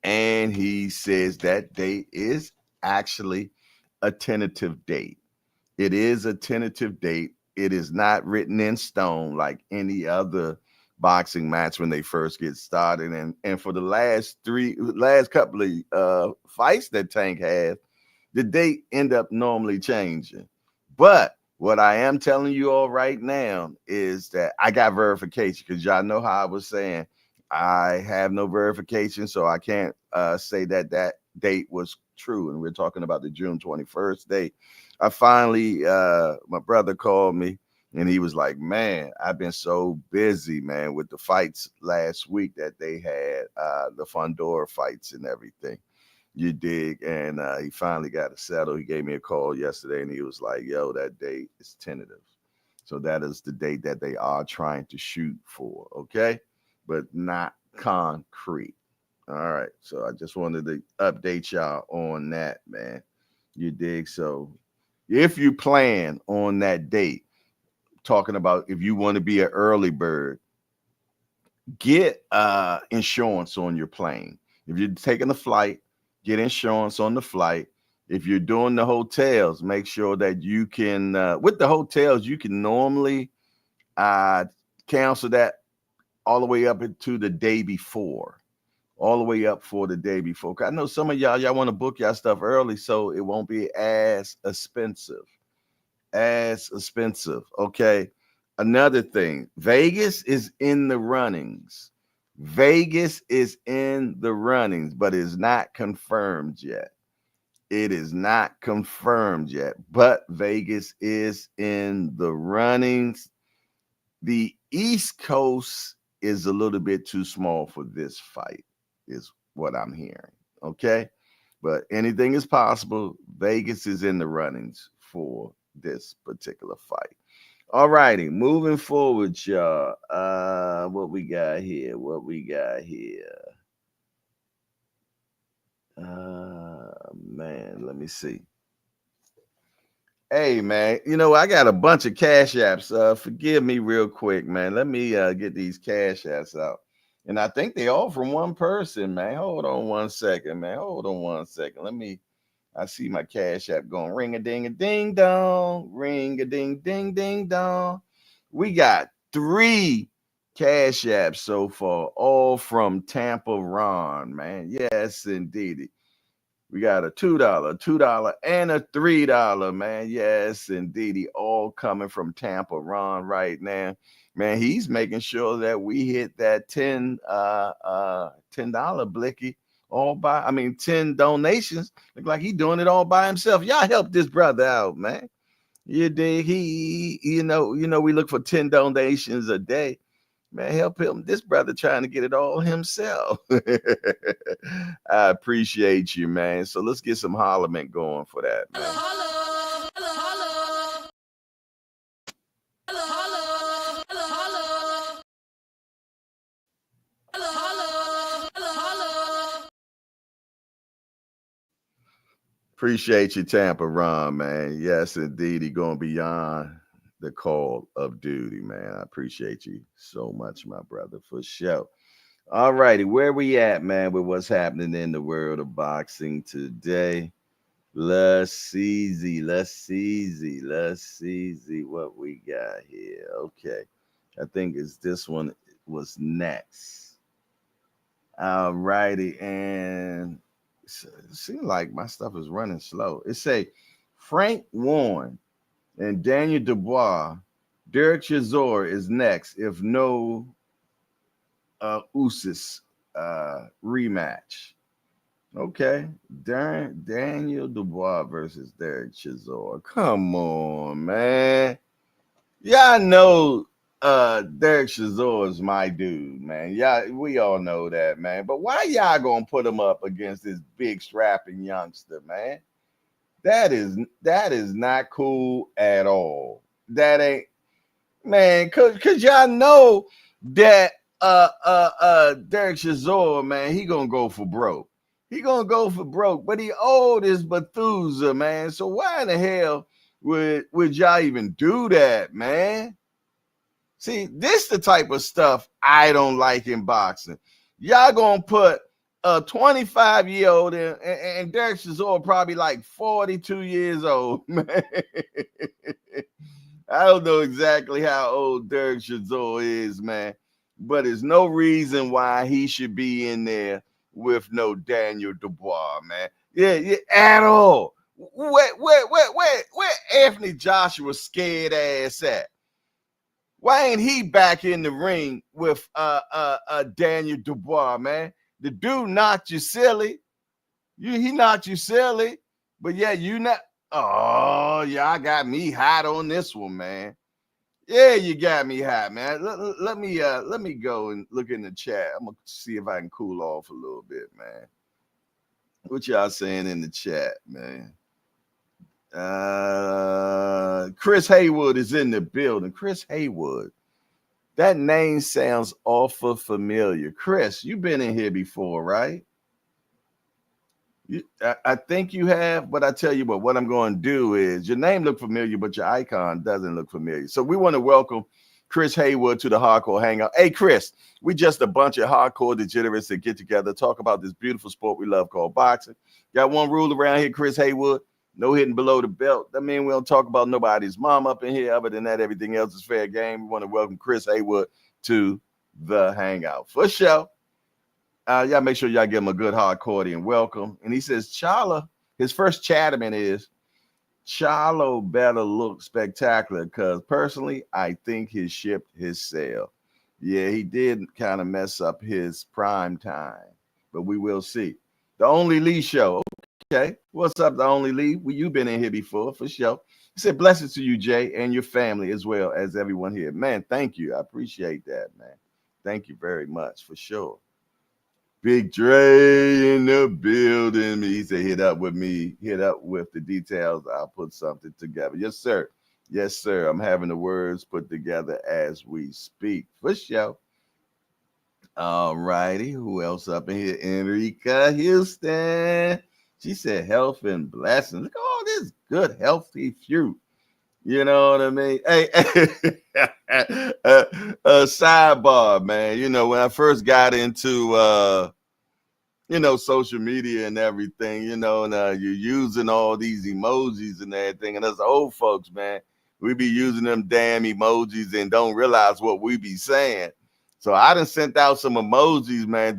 and he says that date is actually a tentative date. It is a tentative date. It is not written in stone like any other boxing match when they first get started. And for the last couple of fights that Tank had, the date end up normally changing. But what I am telling you all right now is that I got verification, because y'all know how I was saying I have no verification, so I can't say that that date was true. And we're talking about the June 21st date. I finally, my brother called me and he was like, man, I've been so busy, man, with the fights last week that they had, the Fundora fights and everything. You dig? And he finally got it settled. He gave me a call yesterday and he was like, yo, that date is tentative. So that is the date that they are trying to shoot for, okay? But not concrete. All right. So I just wanted to update y'all on that, man. You dig? So if you plan on that date, talking about if you want to be an early bird, get insurance on your plane. If you're taking a flight, get insurance on the flight. If you're doing the hotels, make sure that you can, with the hotels, you can normally cancel that all the way up into the day before, all the way up for the day before. I know some of y'all want to book y'all stuff early so it won't be as expensive. Okay. Another thing, Vegas is in the runnings. Vegas is in the runnings, but is not confirmed yet. It is not confirmed yet, but Vegas is in the runnings. The East Coast is a little bit too small for this fight, is what I'm hearing. Okay. But anything is possible. Vegas is in the runnings for this particular fight. All righty, moving forward, y'all. What we got here? Man, let me see. Hey, man, you know, I got a bunch of cash apps. Forgive me real quick, man. Let me get these cash apps out. And I think they all from one person, man. Hold on one second, man. I see my cash app going ring a ding dong, ring a ding ding dong. We got 3 cash apps so far, all from Tampa Ron, man. Yes, indeed. We got a $2, and a $3, man. Yes, indeed. All coming from Tampa Ron right now. Man, he's making sure that we hit that $10 blicky all by, 10 donations. Look like he doing it all by himself. Y'all help this brother out, man. You dig? We look for 10 donations a day. Man, help him. This brother trying to get it all himself. I appreciate you, man. So let's get some hollament going for that, man. Appreciate you, Tampa Ron, man. Yes, indeed. He going beyond the call of duty, man. I appreciate you so much, my brother, for sure. All righty, where we at, man, with what's happening in the world of boxing today? Let's see what we got here. Okay, I think it's this one was next. All righty, and it seems like my stuff is running slow. It say Frank Warren and Daniel Dubois, Derek Chisora is next if no Usyk rematch. Okay, Daniel Dubois versus Derek Chisora. Come on, man. Yeah, I know Derek Chisora is my dude, man. Yeah, we all know that, man. But why y'all gonna put him up against this big strapping youngster, man? That is not cool at all. That ain't, man, cause y'all know that Derek Chisora, man, he gonna go for broke. He gonna go for broke, but he old as Methuselah, man. So why in the hell would y'all even do that, man? See, this the type of stuff I don't like in boxing. Y'all gonna put a 25-year-old and Derek Chisora probably like 42 years old, man. I don't know exactly how old Derek Chisora is, man, but there's no reason why he should be in there with no Daniel Dubois, man. Yeah, at all. Where Anthony Joshua scared ass at? Why ain't he back in the ring with Daniel Dubois, man? The dude knocked you silly. He knocked you silly, but yeah, you not. Oh, y'all got me hot on this one, man. Yeah, you got me hot, man. Let me go and look in the chat. I'm gonna see if I can cool off a little bit, man. What y'all saying in the chat, man? Chris Haywood is in the building. Chris Haywood. That name sounds awful familiar. Chris, you've been in here before, right? I think you have, but I tell you what I'm going to do is your name look familiar, but your icon doesn't look familiar. So we want to welcome Chris Haywood to the Hardcore Hangout. Hey, Chris, we just a bunch of hardcore degenerates that get together, talk about this beautiful sport we love called boxing. Got one rule around here, Chris Haywood, no hitting below the belt. That means we don't talk about nobody's mom up in here. Other than that, everything else is fair game. We want to welcome Chris Haywood to the Hangout. For sure. Y'all make sure y'all give him a good hardcore and welcome. And he says, Chala, his first chatterman is, Charlo better look spectacular because personally, I think he shipped his sale. Yeah, he did kind of mess up his prime time, but we will see. The Only Lee Show. Okay, what's up, The Only Lee? You've been in here before, for sure. He said, blessings to you, Jay, and your family as well as everyone here. Man, thank you. I appreciate that, man. Thank you very much, for sure. Big Dre in the building. He said, hit up with me. Hit up with the details. I'll put something together. Yes, sir. Yes, sir. I'm having the words put together as we speak. For sure. All righty. Who else up in here? Enrica Houston. She said, health and blessings. Look at all this good, healthy fruit. You know what I mean? Hey, sidebar, man. You know, when I first got into, social media and everything, and you're using all these emojis and everything. And us old folks, man, we be using them damn emojis and don't realize what we be saying. So I done sent out some emojis, man.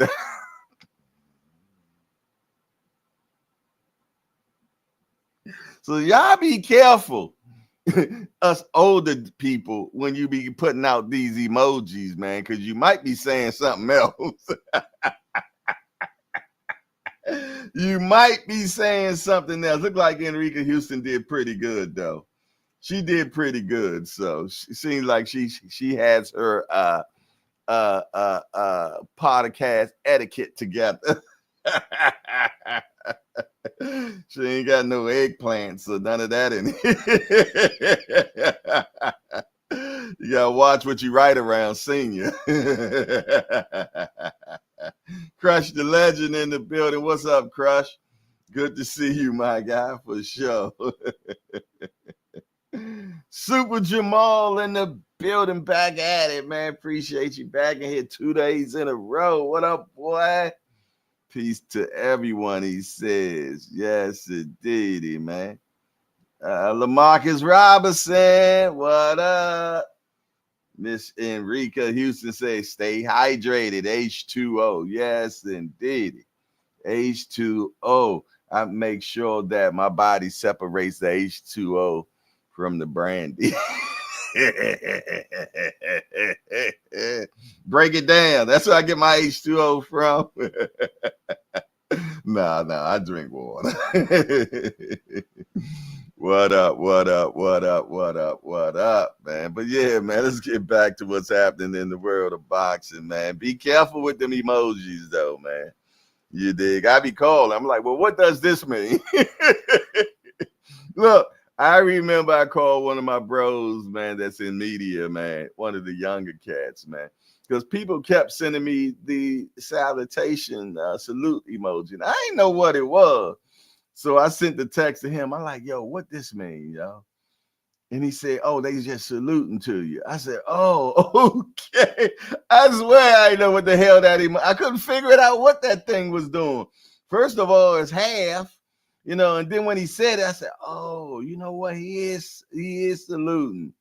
So y'all be careful. Us older people, when you be putting out these emojis, man, because you might be saying something else. You might be saying something else. Look like Enrica Houston did pretty good, though. She did pretty good. So she seems like she has her podcast etiquette together. She ain't got no eggplants or none of that in it. You gotta watch what you write around senior. Crush the legend in the building. What's up, Crush? Good to see you, my guy, for sure. Super Jamal in the building, back at it, man. Appreciate you back in here 2 days in a row. What up, boy? Peace to everyone, he says. Yes, indeedy, man. Lamarcus Robinson, what up? Miss Enrica Houston says, stay hydrated, H2O. Yes, indeed. H2O. I make sure that my body separates the H2O from the brandy. Break it down. That's where I get my H2O from. Nah, I drink water. What up, man? But yeah, man, let's get back to what's happening in the world of boxing, man. Be careful with them emojis, though, man. You dig? I be calling. I'm like, well, what does this mean? Look, I remember I called one of my bros, man, that's in media, man, one of the younger cats, man, because people kept sending me the salutation salute emoji. And I didn't know what it was. So I sent the text to him. I'm like, yo, what this mean, yo? And he said, oh, they just saluting to you. I said, oh, okay. I swear I didn't know what the hell that I couldn't figure it out what that thing was doing. First of all, it's half, and then when he said it, I said, oh, you know what? He is saluting.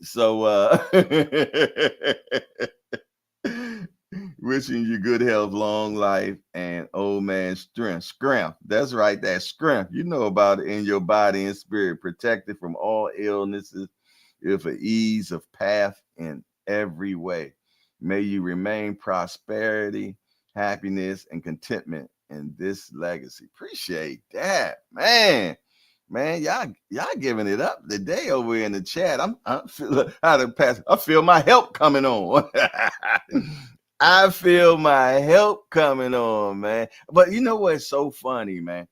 So wishing you good health, long life, and old man strength. That's right, that strength. You know about it in your body and spirit, protected from all illnesses, with an ease of path in every way. May you remain prosperity, happiness, and contentment in this legacy. Appreciate that, man. Man, y'all giving it up today over in the chat. I feel my help coming on. I feel my help coming on, man. But you know what's so funny, man?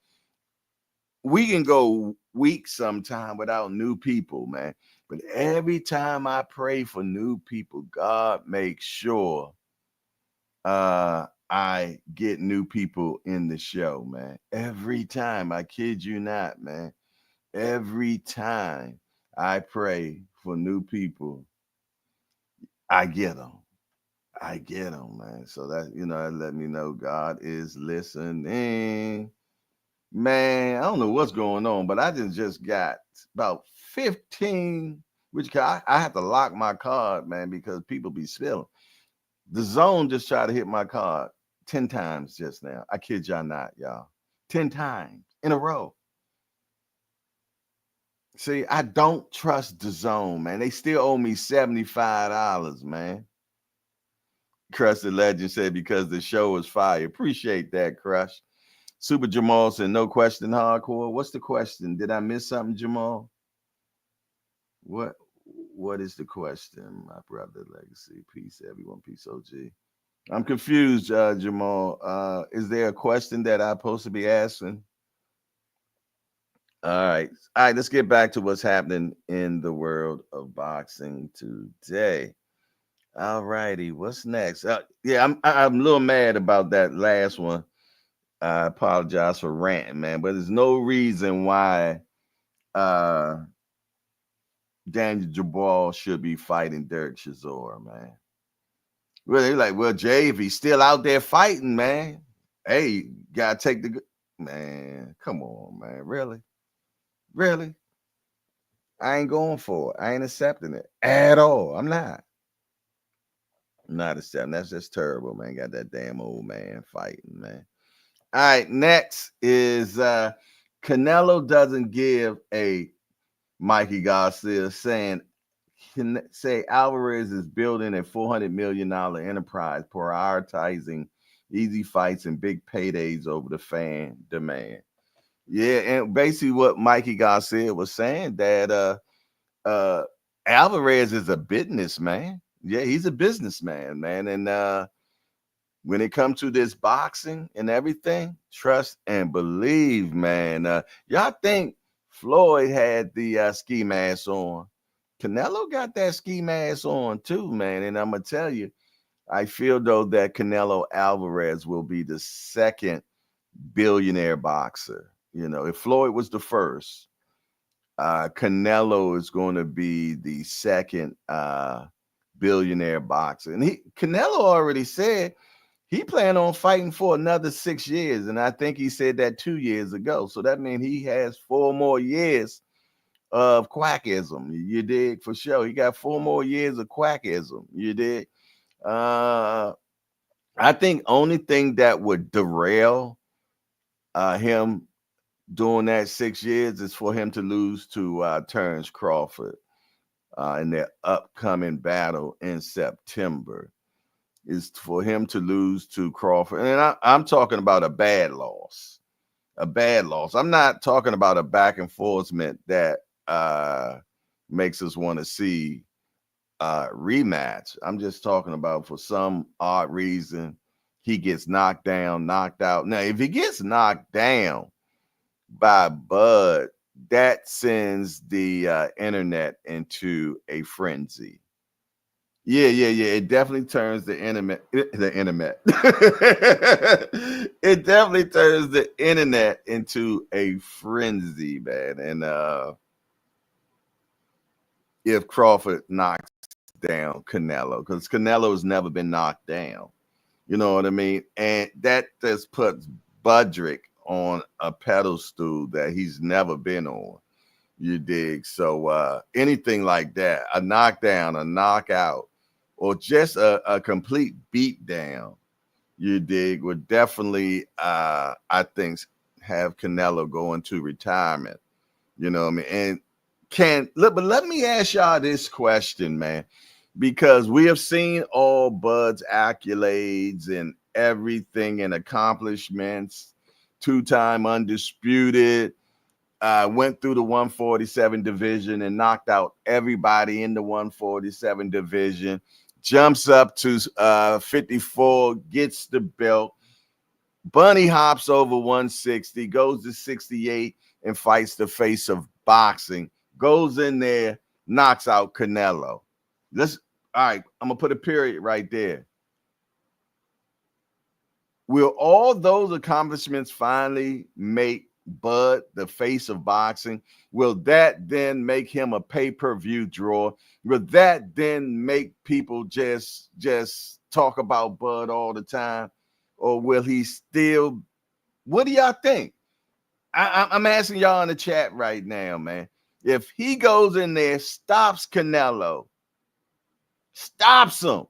We can go weeks sometime without new people, man. But every time I pray for new people, God makes sure I get new people in the show, man. Every time, I kid you not, man. Every time I pray for new people, I get them. Man. So that, that let me know God is listening. Man, I don't know what's going on, but I just got about 15, which I have to lock my card, man, because people be spilling. The zone just tried to hit my card 10 times just now. I kid y'all not, y'all. 10 times in a row. See, I don't trust the zone, man. They still owe me $75, man. Crush the Legend said, because the show is fire. Appreciate that, Crush. Super Jamal said, no question, hardcore. What's the question? Did I miss something, Jamal? What is the question, my brother? Legacy, peace, everyone, peace, OG. I'm confused, Jamal. Is there a question that I'm supposed to be asking? All right, let's get back to what's happening in the world of boxing today. All righty, what's next? Yeah, I'm a little mad about that last one. I apologize for ranting, man, but there's no reason why Daniel Jabal should be fighting Derek Chisora, man. Well, they're like, well, Jay, if he's still out there fighting, man, hey, gotta take the man. Come on, man, really? I ain't going for it. I ain't accepting it at all. I'm not accepting. That's just terrible, man. Got that damn old man fighting, man. All right, next is Canelo doesn't give a Mikey Garcia saying Alvarez is building a $400 million enterprise, prioritizing easy fights and big paydays over the fan demand. Yeah, and basically what Mikey Garcia was saying, that Alvarez is a businessman. Yeah, he's a businessman, man. And when it comes to this boxing and everything, trust and believe, man. Y'all think Floyd had the ski mask on? Canelo got that ski mask on too, man. And I'm gonna tell you, I feel though that Canelo Alvarez will be the second billionaire boxer. If Floyd was the first, Canelo is going to be the second billionaire boxer. And Canelo already said he planned on fighting for another 6 years. And I think he said that 2 years ago. So that means he has 4 more years of quackism. You dig? For sure. He got 4 more years of quackism. You dig? I think only thing that would derail him doing that 6 years is for him to lose to Terrence Crawford in their upcoming battle in September. Is for him to lose to Crawford. And I'm talking about a bad loss. A bad loss. I'm not talking about a back and forthment that makes us want to see rematch. I'm just talking about for some odd reason he gets knocked down, knocked out. Now, if he gets knocked down by Bud, that sends the internet into a frenzy. Yeah. It definitely turns the internet. It definitely turns the internet into a frenzy, man. And if Crawford knocks down Canelo, because Canelo has never been knocked down, you know what I mean? And that just puts Budrick on a pedestal that he's never been on. You dig? So anything like that, a knockdown, a knockout, or just a complete beat down, you dig, would definitely, I think, have Canelo go into retirement. You know what I mean? But let me ask y'all this question, man, because we have seen all Bud's accolades and everything and accomplishments, 2-time undisputed, went through the 147 division and knocked out everybody in the 147 division, jumps up to 54, gets the belt, bunny hops over 160, goes to 68 and fights the face of boxing, goes in there, knocks out Canelo. All right, I'm gonna put a period right there. Will all those accomplishments finally make Bud the face of boxing? Will that then make him a pay-per-view draw? Will that then make people just talk about Bud all the time? Or will he still? What do y'all think? I'm asking y'all in the chat right now, man. If he goes in there, stops Canelo, stops him,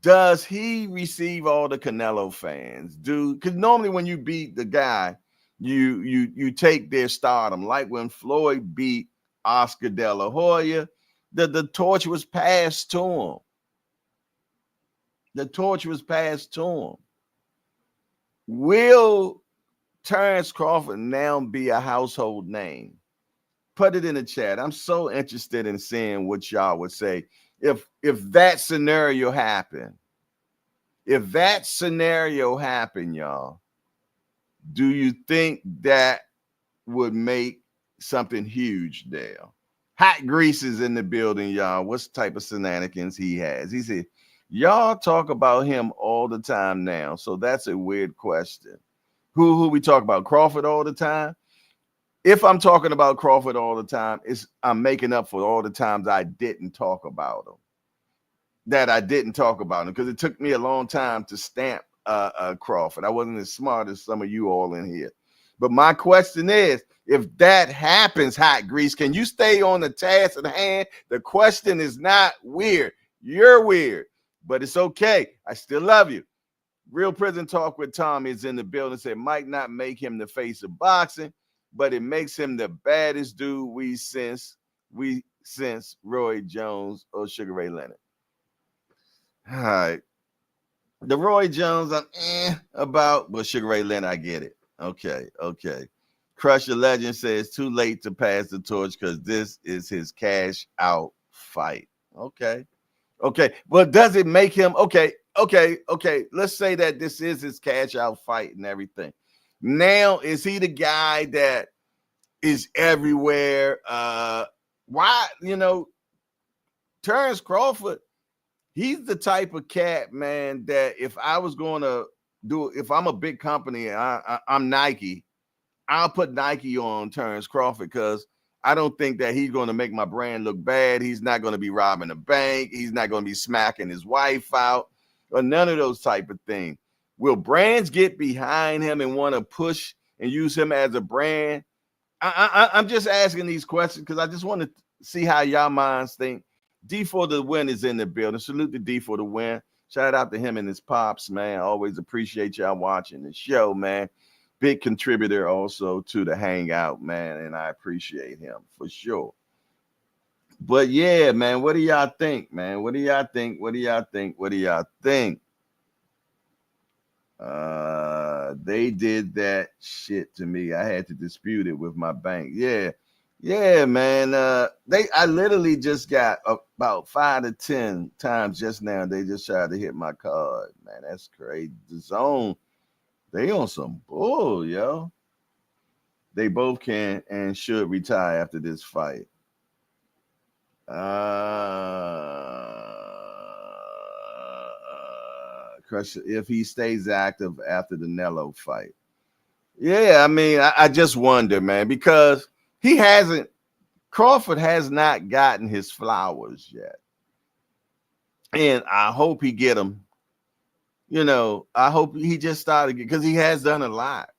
does he receive all the Canelo fans? Because normally when you beat the guy, you take their stardom. Like when Floyd beat Oscar De La Hoya, the torch was passed to him. The torch was passed to him. Will Terrence Crawford now be a household name? Put it in the chat. I'm so interested in seeing what y'all would say if that scenario happened. If that scenario happened, y'all, do you think that would make something huge there? Hot Grease is in the building, y'all. What type of shenanigans he has? He said, y'all talk about him all the time now. So that's a weird question. Who we talk about? Crawford all the time? If I'm talking about Crawford all the time, I'm making up for all the times I didn't talk about him. Because it took me a long time to stamp Crawford. I wasn't as smart as some of you all in here. But my question is, if that happens, Hot Grease, can you stay on the task at hand? The question is not weird. You're weird, but it's okay. I still love you. Real Prison Talk with Tom is in the building. Said might not make him the face of boxing, but it makes him the baddest dude we since Roy Jones or Sugar Ray Leonard. All right. The Roy Jones, I'm about, but Sugar Ray Leonard, I get it. Okay. Crusher Legend says too late to pass the torch because this is his cash out fight. Okay. Well, does it make him okay? Let's say that this is his cash out fight and everything. Now, is he the guy that is everywhere? Why, Terrence Crawford, he's the type of cat, man, that if I was going to if I'm a big company, I'm Nike, I'll put Nike on Terrence Crawford because I don't think that he's going to make my brand look bad. He's not going to be robbing a bank. He's not going to be smacking his wife out or none of those type of things. Will brands get behind him and want to push and use him as a brand? I'm just asking these questions because I just want to see how y'all minds think. D for the win is in the building. Salute to D for the win. Shout out to him and his pops, man. Always appreciate y'all watching the show, man. Big contributor also to the Hangout, man, and I appreciate him for sure. But yeah, man, what do y'all think, man? What do y'all think? What do y'all think? What do y'all think? They did that shit to me. I had to dispute it with my bank. Yeah, man. I literally just got about 5 to 10 times just now. They just tried to hit my card, man. That's crazy. The zone, they on some bull, yo. They both can and should retire after this fight. If he stays active after the Nello fight. Yeah, I mean, I just wonder, man, because Crawford has not gotten his flowers yet. And I hope he get them. I hope he just started because he has done a lot.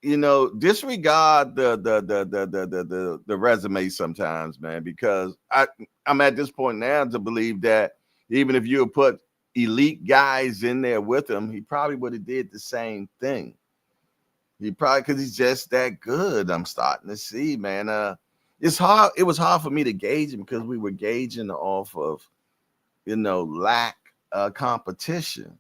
Disregard the resume sometimes, man, because I'm at this point now to believe that even if you put elite guys in there with him, he probably would have did the same thing. He probably because he's just that good. I'm starting to see, man. It's hard. It was hard for me to gauge him because we were gauging off of, lack of competition.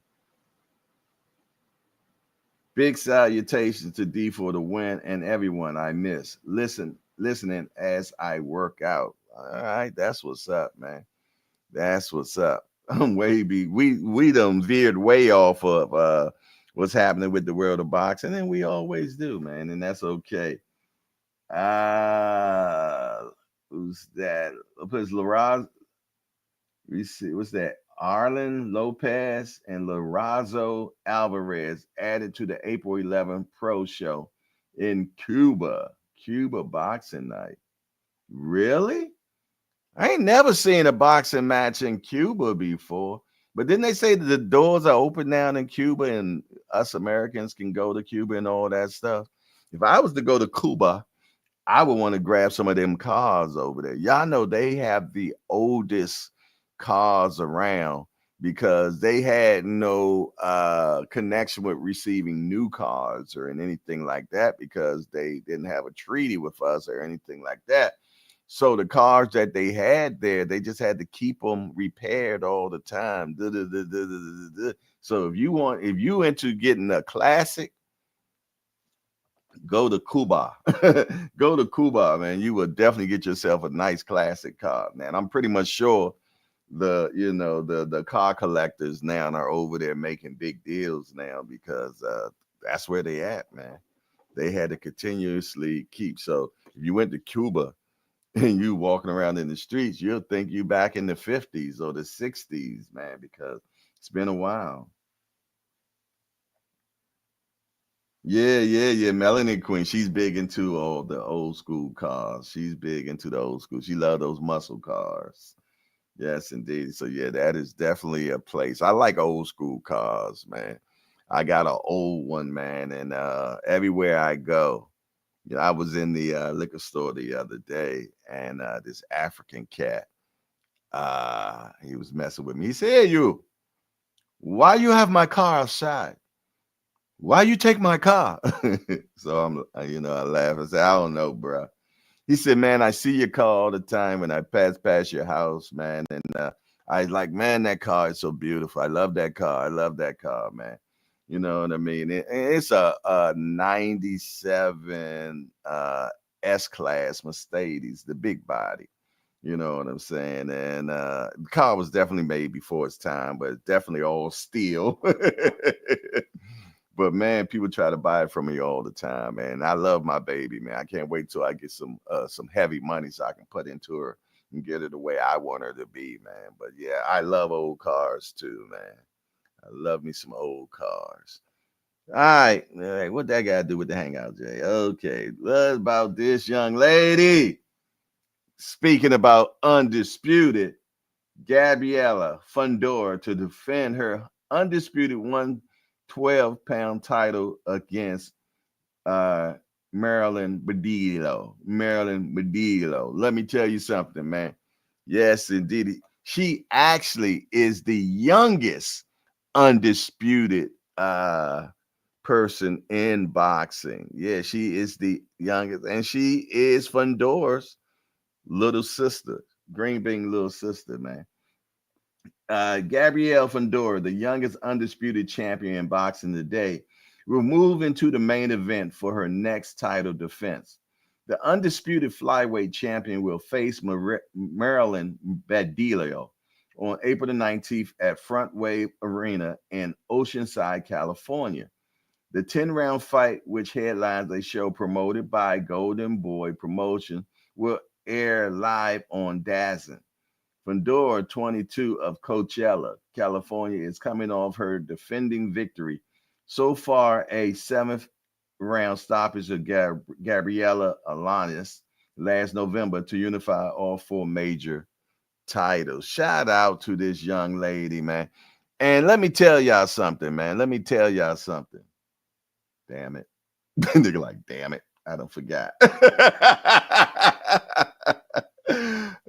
Big salutations to D for the win and everyone I miss. Listening as I work out. All right, that's what's up, man. That's what's up. We done veered way off of what's happening with the world of boxing, and we always do, man, and that's okay. Who's that? What's Laraz? We see what's that? Arlen Lopez and Lorenzo Alvarez added to the April 11th Pro Show in Cuba. Cuba boxing night. Really? I ain't never seen a boxing match in Cuba before. But didn't they say that the doors are open now in Cuba and us Americans can go to Cuba and all that stuff? If I was to go to Cuba, I would want to grab some of them cars over there. Y'all know they have the oldest cars around because they had no connection with receiving new cars or anything like that because they didn't have a treaty with us or anything like that. So the cars that they had there, they just had to keep them repaired all the time. So if you into getting a classic, go to Cuba. Go to Cuba, man. You will definitely get yourself a nice classic car, man. I'm pretty much sure the car collectors now are over there making big deals now because that's where they at, man. They had to continuously keep. So if you went to Cuba and you walking around in the streets, you'll think you back in the 50s or the 60s, man, because it's been a while. Yeah. Melanie Queen, she's big into all the old school cars. She's big into the old school. She loves those muscle cars. Yes, indeed. So yeah, that is definitely a place. I like old school cars, man. I got an old one, man, and everywhere I go, I was in the liquor store the other day, and this African cat, he was messing with me. He said, "Hey, you, why you have my car outside? Why you take my car?" So I laugh and say, "I don't know, bro." He said, "Man, I see your car all the time when I pass past your house, man, and I like, man, that car is so beautiful. I love that car. I love that car, man." You know what I mean? It's a 97 S-Class Mercedes, the big body. You know what I'm saying? And the car was definitely made before its time, but definitely all steel. But man, people try to buy it from me all the time, man. I love my baby, man. I can't wait till I get some heavy money so I can put into her and get her the way I want her to be, man. But yeah, I love old cars too, man. I love me some old cars. All right. What that got to do with the hangout, Jay? Okay, what about this young lady? Speaking about undisputed, Gabriella Fundora to defend her undisputed 112-pound title against uh, Marilyn Badillo. Marilyn Badillo. Let me tell you something, man. Yes, indeed. She actually is the youngest undisputed person in boxing. Yeah, she is the youngest, and she is Fundora's little sister, Green Bean little sister, man. Gabrielle Fundora, the youngest undisputed champion in boxing today, will move into the main event for her next title defense. The undisputed flyweight champion will face Marilyn Badillo on April the 19th at Front Wave Arena in Oceanside, California. The 10-round fight, which headlines a show promoted by Golden Boy Promotion, will air live on DAZN. Fundora, 22 of Coachella, California, is coming off her defending victory. So far, a seventh round stoppage of Gabriella Alanis last November to unify all four major titles. Shout out to this young lady, man. And let me tell y'all something, man. Let me tell y'all something. Damn it. Nigga like, damn it. I don't forgot.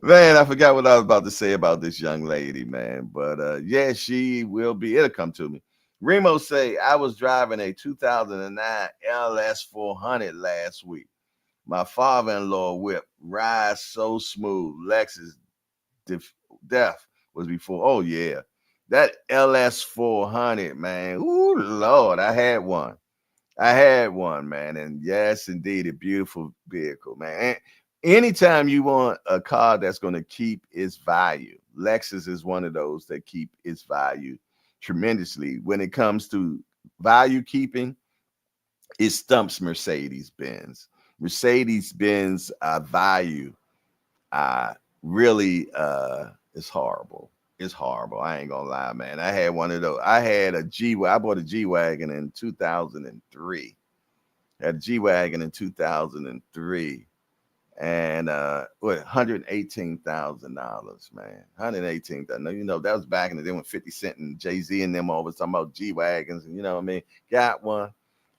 Man, I forgot what I was about to say about this young lady, man. But yeah, she will be. It'll come to me. Remo say, I was driving a 2009 LS 400 last week. My father-in-law whip rides so smooth. Lexus death was before. Oh yeah, that LS 400, man. Ooh Lord, I had one. I had one, man, and yes, indeed, a beautiful vehicle, man. And anytime you want a car that's going to keep its value, Lexus is one of those that keep its value tremendously. When it comes to value keeping, it stumps Mercedes Benz. Mercedes Benz value really is horrible. It's horrible. I ain't gonna lie, man. I had one of those. I had a G. I bought a G wagon in 2003. Had a G wagon in 2003, and what $118,000, man. 118,000. You know that was back in the day when 50 Cent and Jay-Z and them all was talking about G wagons, and you know what I mean. Got one.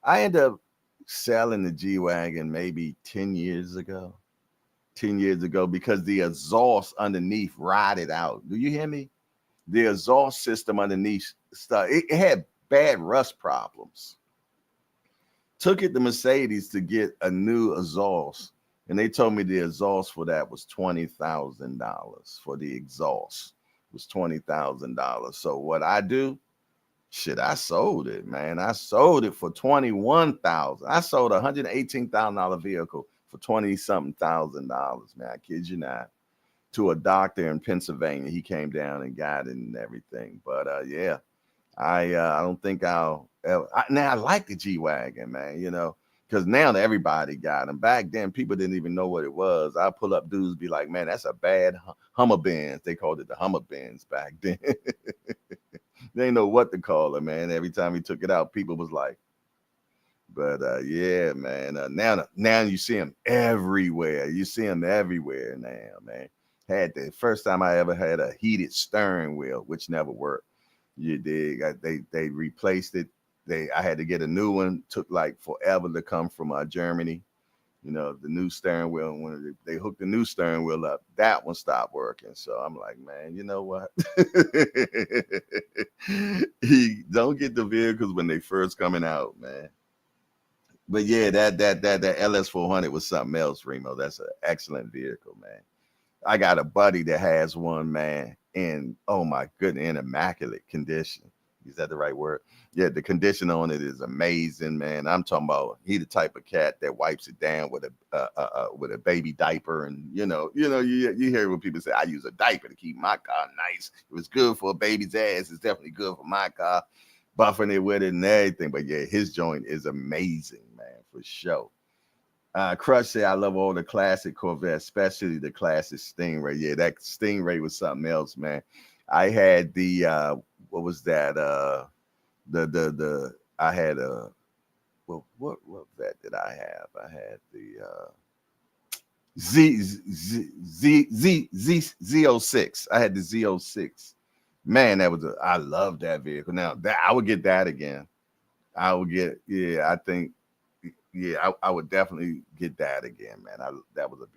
I ended up selling the G wagon maybe 10 years ago. 10 years ago because the exhaust underneath rotted out. Do you hear me? The exhaust system underneath stuff. It had bad rust problems. Took it to Mercedes to get a new exhaust, and they told me the exhaust for that was $20,000. For the exhaust it was $20,000. So what I do? Shit, I sold it, man. I sold it for 21,000. I sold a $118,000 vehicle for 20 something $1,000, man. I kid you not. To a doctor in Pennsylvania. He came down and got it and everything. But yeah, I don't think I'll ever. Now I like the G wagon, man. You know, because now everybody got them. Back then, people didn't even know what it was. I pull up dudes, be like, man, that's a bad Hummer Benz. They called it the Hummer Benz back then. They didn't know what to call it, man. Every time he took it out, people was like, but yeah, man. Now you see them everywhere. You see them everywhere now, man. Had the first time I ever had a heated steering wheel, which never worked. You dig? They replaced it. I had to get a new one. Took like forever to come from Germany. You know, the new steering wheel. When they hooked the new steering wheel up, that one stopped working. So I'm like, man, you know what? He don't get the vehicles when they first coming out, man. But yeah, that LS 400 was something else, Remo. That's an excellent vehicle, man. I got a buddy that has one, man, and oh my goodness, in immaculate condition. Is that the right word? Yeah, the condition on it is amazing, man. I'm talking about he the type of cat that wipes it down with a baby diaper, and you hear what people say. I use a diaper to keep my car nice. It was good for a baby's ass. It's definitely good for my car. Buffing it with it and everything. But yeah, his joint is amazing, man, for sure. Crush said, I love all the classic Corvettes, especially the classic Stingray. Yeah, that Stingray was something else, man. I had the what was that? The I had a what vet did I have? I had the Z06. I had the Z06. Man, I love that vehicle. Now that I would get that again. I would get, yeah, I think, yeah, I would definitely get that again, man. That was a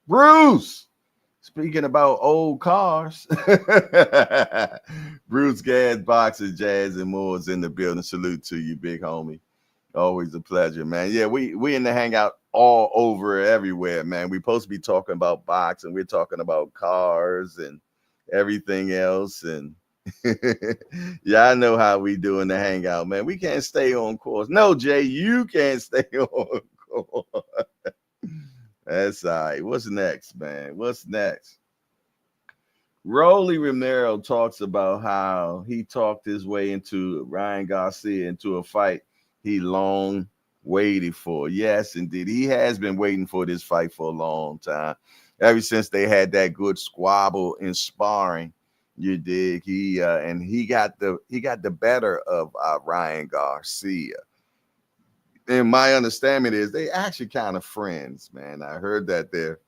Bruce. Speaking about old cars, Bruce Gas, Boxes, Jazz, and more is in the building. Salute to you, big homie. Always a pleasure, man. Yeah, we in the hangout all over everywhere, man. We supposed to be talking about boxing. We're talking about cars and everything else. And yeah, I know how we do in the hangout, man. We can't stay on course. No, Jay, you can't stay on course. That's all right. What's next, man? What's next? Rolly Romero talks about how he talked his way into Ryan Garcia into a fight he long waited for. Yes, indeed. He has been waiting for this fight for a long time. Ever since they had that good squabble in sparring, you dig. He got the better of Ryan Garcia. And my understanding is they actually kind of friends, man. I heard that they're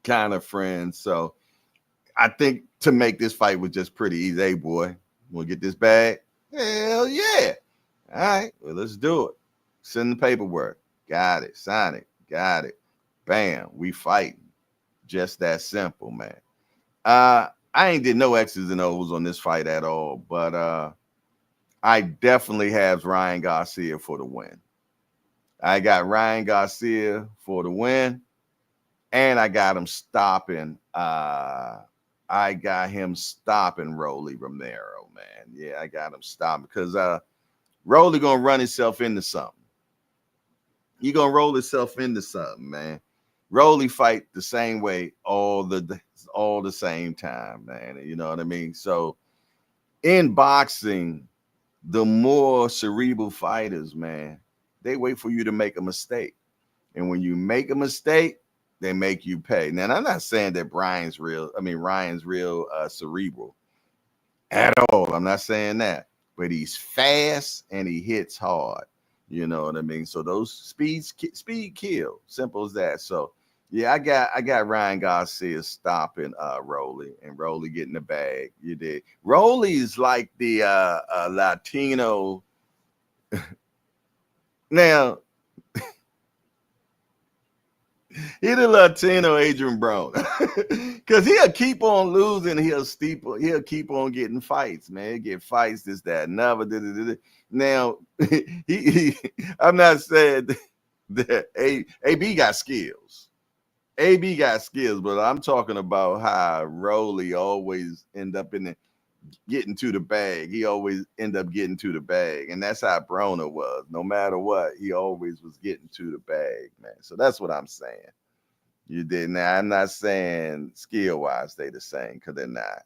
kind of friends. So I think to make this fight was just pretty easy. Hey, boy, want to get this bag? Hell yeah. All right, well, let's do it. Send the paperwork. Got it. Sign it. Got it. Bam. We fighting. Just that simple, man. I ain't did no X's and O's on this fight at all, but I definitely have Ryan Garcia for the win. I got Ryan Garcia for the win, and I got him stopping. I got him stopping Rolly Romero, man. Yeah, I got him stopping because Rolly gonna run himself into something. He gonna roll himself into something, man. Rolly fight the same way all the same time, man. You know what I mean? So in boxing, the more cerebral fighters, man, they wait for you to make a mistake. And when you make a mistake, they make you pay. Now, I'm not saying that Ryan's real cerebral at all. I'm not saying that. But he's fast and he hits hard. You know what I mean? So those speed kill. Simple as that. So yeah, I got Ryan Garcia stopping Rolly and Rolly getting the bag. You did. Rolly is like the Latino. Now, he the Latino Adrian Brown. Cause he'll keep on losing, he'll keep on getting fights, man. He'll get fights, this, that, another. Now, I'm not saying that AB got skills. AB got skills, but I'm talking about how Rolly always end up getting to the bag. He always end up getting to the bag. And that's how Broner was. No matter what, he always was getting to the bag, man. So that's what I'm saying. You did. Now, I'm not saying skill-wise they the same, because they're not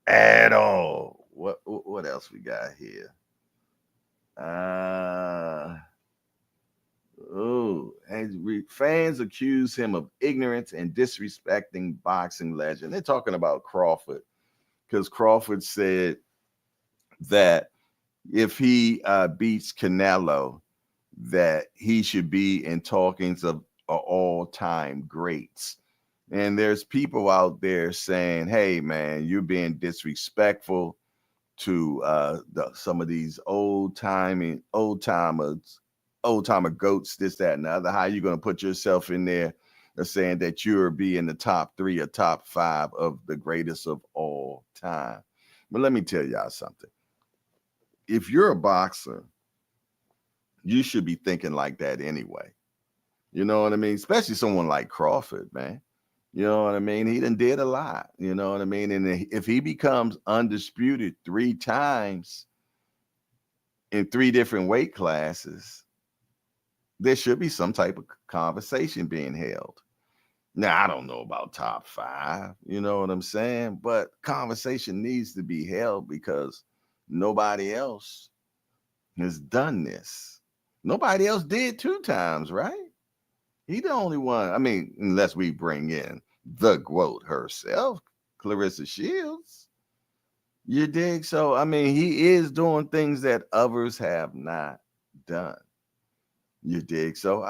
at all. What else we got here? Fans accuse him of ignorance and disrespecting boxing legend. They're talking about Crawford, because Crawford said that if he beats Canelo, that he should be in talkings of all-time greats. And there's people out there saying, hey, man, you're being disrespectful to some of these old-timer goats, this, that, and the other. How are you going to put yourself in there saying that you'll be in the top 3 or top 5 of the greatest of all time? But let me tell y'all something. If you're a boxer, you should be thinking like that anyway. You know what I mean? Especially someone like Crawford, man. You know what I mean? He done did a lot. You know what I mean? And if he becomes undisputed 3 times in 3 different weight classes, there should be some type of conversation being held. Now, I don't know about top 5, you know what I'm saying? But conversation needs to be held because nobody else has done this. Nobody else did 2 times, right? He the only one. I mean, unless we bring in the GOAT herself, Clarissa Shields. You dig? So I mean, he is doing things that others have not done. You dig? So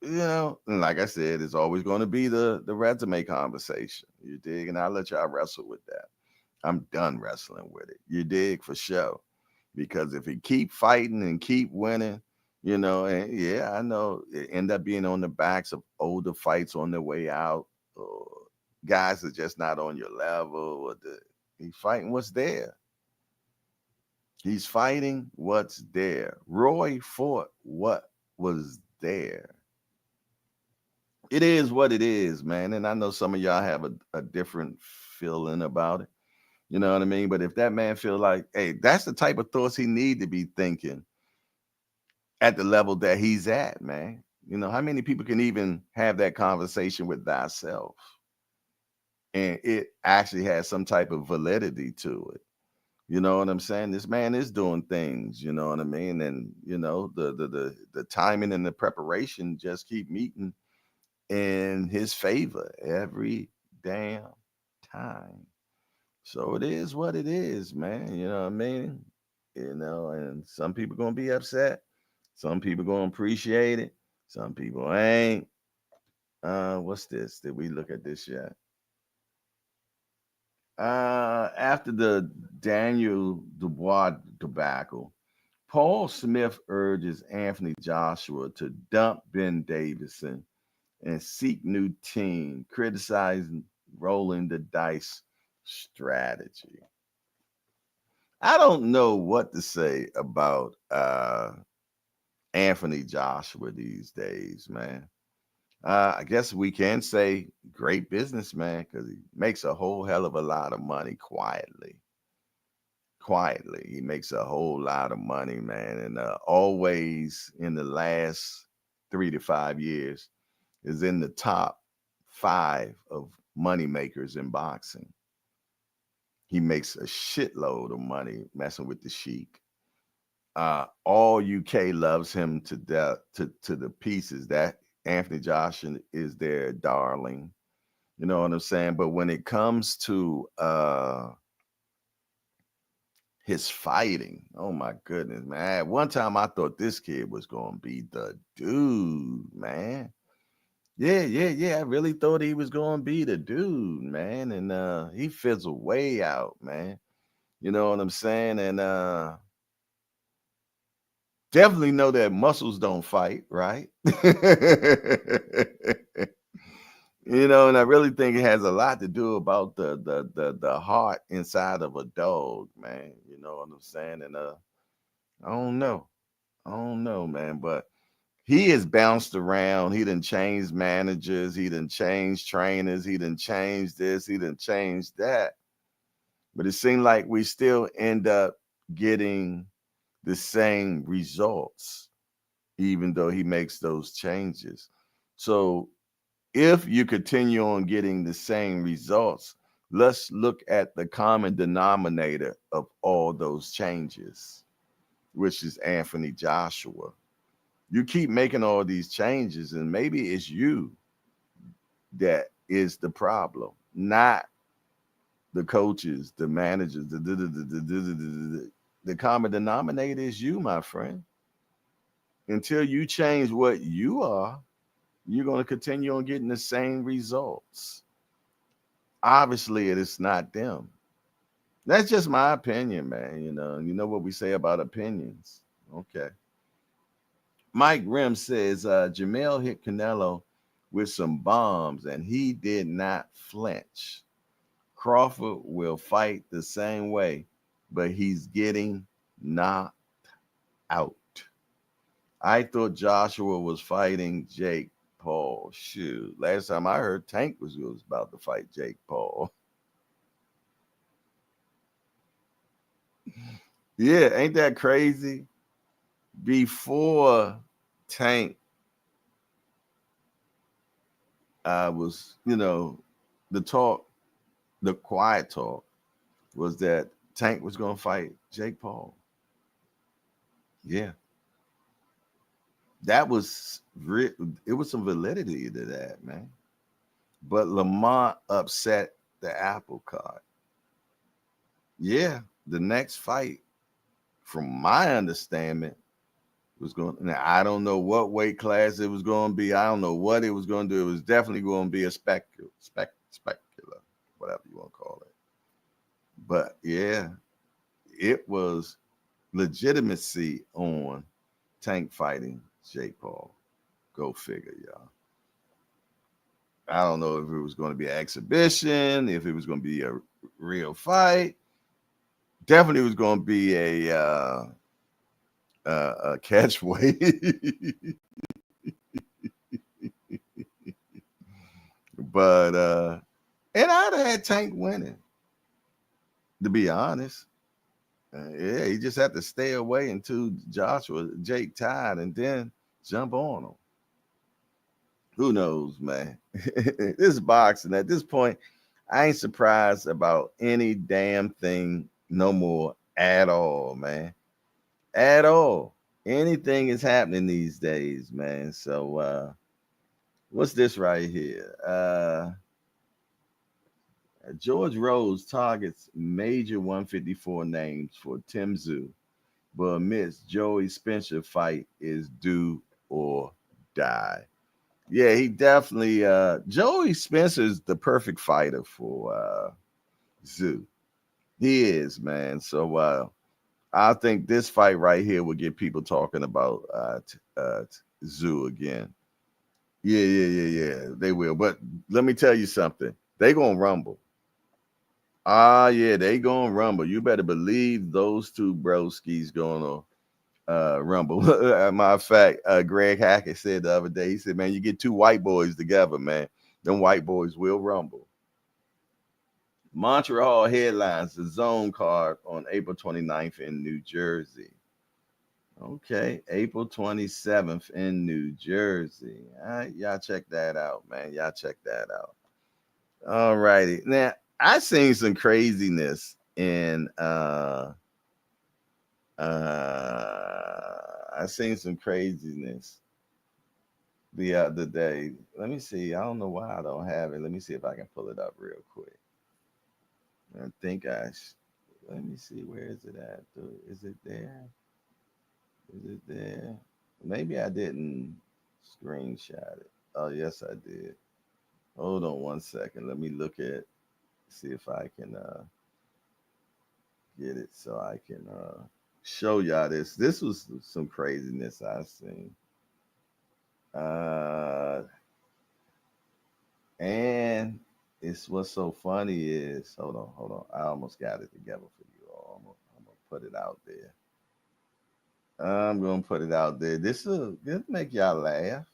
and like I said, it's always going to be the resume conversation. You dig? And I'll let y'all wrestle with that. I'm done wrestling with it. You dig? For sure. Because if he keep fighting and keep winning, and yeah, I know it end up being on the backs of older fights on their way out, or guys that just not on your level, or he's fighting what's there. He's fighting what's there. Roy fought what was there. It is what it is, man. And I know some of y'all have a different feeling about it. You know what I mean? But if that man feel like, hey, that's the type of thoughts he need to be thinking at the level that he's at, man. How many people can even have that conversation with thyself? And it actually has some type of validity to it. You know what I'm saying? This man is doing things, you know what I mean? And the timing and the preparation just keep meeting in his favor every damn time. So it is what it is, man. You know what I mean? And some people gonna be upset. Some people gonna appreciate it. Some people ain't. What's this? Did we look at this yet? After the Daniel Dubois debacle, Paul Smith urges Anthony Joshua to dump Ben Davison and seek new team, criticizing rolling the dice strategy. I don't know what to say about Anthony Joshua these days, man. I guess we can say great businessman because he makes a whole hell of a lot of money quietly. Quietly, he makes a whole lot of money, man, and always in the last 3 to 5 years is in the top five of money makers in boxing. He makes a shitload of money messing with the Sheik. All UK loves him to death, to the pieces. That Anthony Joshua is their darling. You know what I'm saying? But when it comes to his fighting, oh my goodness, man. One time I thought this kid was gonna be the dude, man. Yeah, yeah, yeah. I really thought he was gonna be the dude, man. And he fizzled way out, man. You know what I'm saying? And definitely know that muscles don't fight, right? And I really think it has a lot to do about the heart inside of a dog, man. You know what I'm saying? And I don't know. I don't know, man, but he has bounced around. He done changed managers. He done changed trainers. He done changed this. He done changed that. But it seemed like we still end up getting the same results, even though he makes those changes. So if you continue on getting the same results, let's look at the common denominator of all those changes, which is Anthony Joshua. You keep making all these changes, and maybe it's you that is the problem, not the coaches, the managers. The common denominator is you, my friend. Until you change what you are, you're going to continue on getting the same results. Obviously, it is not them. That's just my opinion, man. You know what we say about opinions. Okay. Mike Rim says Jamel hit Canelo with some bombs and he did not flinch. Crawford will fight the same way, but he's getting knocked out. I thought Joshua was fighting Jake Paul. Shoot, last time I heard Tank was about to fight Jake Paul. Yeah, ain't that crazy? Before Tank was, the talk, the quiet talk was that Tank was going to fight Jake Paul. Yeah. That was it was some validity to that, man. But Lamont upset the apple cart. Yeah, the next fight, from my understanding, was going. Now I don't know what weight class it was going to be. I don't know what it was going to do. It was definitely going to be a specular, whatever you want to call it. But yeah, it was legitimacy on Tank fighting Jake Paul. Go figure, y'all. I don't know if it was going to be an exhibition, if it was going to be a real fight. Definitely was going to be a catch weight. But and I'd have had Tank winning, to be honest. Yeah, he just had to stay away until Jake tied, and then jump on him. Who knows, man? This is boxing. At this point, I ain't surprised about any damn thing no more at all, man. At all. Anything is happening these days, man. So what's this right here? George Rose targets major 154 names for Tim Tszyu, but admits Joey Spencer fight is do or die. Yeah, he definitely Joey Spencer's the perfect fighter for Tszyu. He is, man. So I think this fight right here will get people talking about Tszyu again. Yeah. They will. But let me tell you something. They gonna rumble. Yeah, they gonna rumble. You better believe those two broskies gonna rumble. Matter of fact, Greg Hackett said the other day, he said, man, you get two white boys together, man, them white boys will rumble. Montreal headlines the Zone card on April 29th in New Jersey. Okay, April 27th in New Jersey. All right, y'all check that out, man. Y'all check that out. All righty. Now, I seen some craziness in I seen some craziness the other day. Let me see. I don't know why I don't have it. Let me see if I can pull it up real quick. I think let me see. Where is it at? Is it there? Is it there? Maybe I didn't screenshot it. Oh, yes, I did. Hold on one second. Let me see if I can get it so I can show y'all this. This was some craziness I seen. And it's what's so funny is hold on. I almost got it together for you all. I'm gonna put it out there. I'm gonna put it out there. This will make y'all laugh.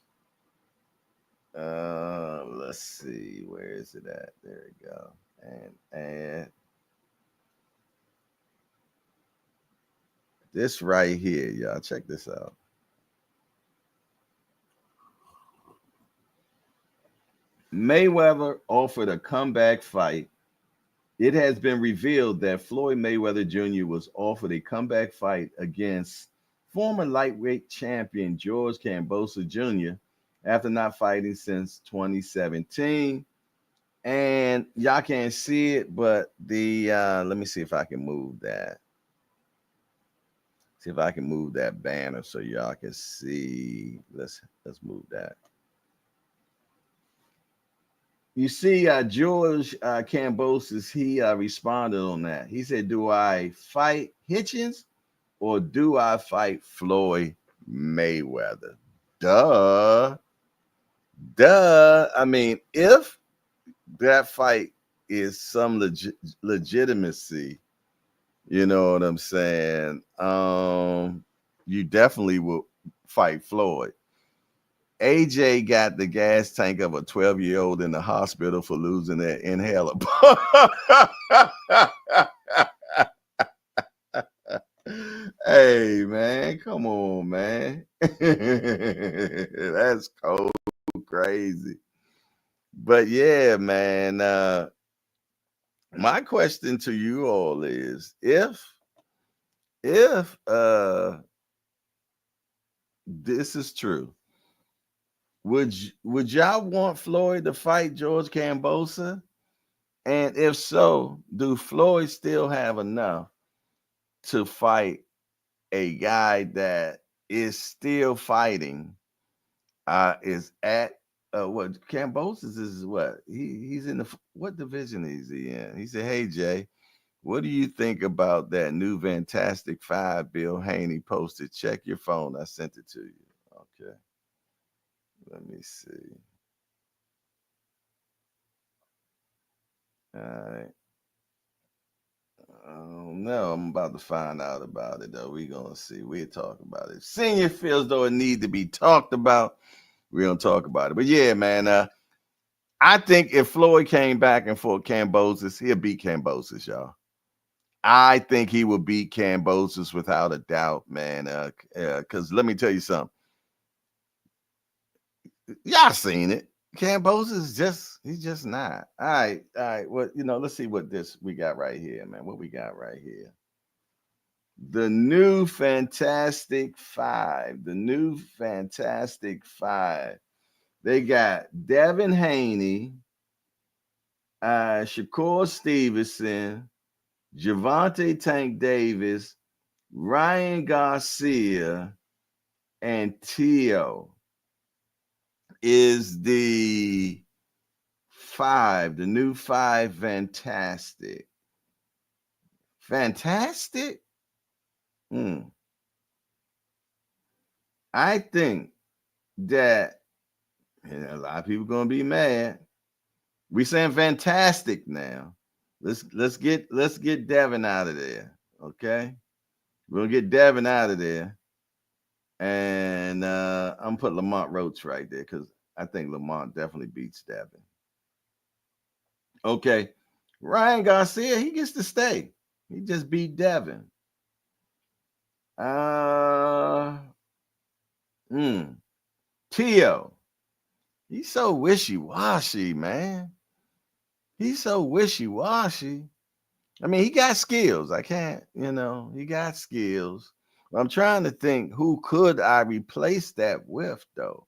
Let's see, where is it at? There we go. And this right here, y'all check this out. Mayweather offered a comeback fight. It has been revealed that Floyd Mayweather Jr. was offered a comeback fight against former lightweight champion George Kambosos Jr. after not fighting since 2017. And y'all can't see it, but the let me see if I can move that. See if I can move that banner so y'all can see. Let's move that. You see, George Kambosos, he responded on that. He said, do I fight Hitchens or do I fight Floyd Mayweather? Duh. I mean, if that fight is some legitimacy, you know what I'm saying? You definitely will fight Floyd. AJ got the gas tank of a 12-year-old in the hospital for losing their inhaler. Hey, man, come on, man. That's cold, crazy. But yeah, man, my question to you all is if this is true, would y'all want Floyd to fight George Kambosos? And if so, do Floyd still have enough to fight a guy that is still fighting. Is at what Cambosis is what he's in the what division is he in? He said, "Hey Jay, what do you think about that new Fantastic Five Bill Haney posted? Check your phone. I sent it to you." Okay, let me see. All right. No, I'm about to find out about it though. We're gonna see. We'll talk about it. Senior feels though it need to be talked about. We're gonna talk about it. But yeah, man. I think if Floyd came back and fought Cambosis, he'll beat Cambosis, y'all. I think he will beat Cambosis without a doubt, man. Because let me tell you something. Y'all seen it. Cambosis is he's just not. All right. Well, let's see what this we got right here, man. What we got right here. The new Fantastic Five. The new Fantastic Five. They got Devin Haney, Shakur Stevenson, Javante Tank Davis, Ryan Garcia, and Tio is the new five Fantastic. Fantastic? I think that a lot of people are gonna be mad. We saying Fantastic now. Let's get Devin out of there. Okay. We'll get Devin out of there. And I'm gonna put Lamont Roach right there because I think Lamont definitely beats Devin. Okay. Ryan Garcia, he gets to stay. He just beat Devin. Tio. He's so wishy-washy, man. He's so wishy-washy. I mean, he got skills. I can't, he got skills. I'm trying to think who could I replace that with, though.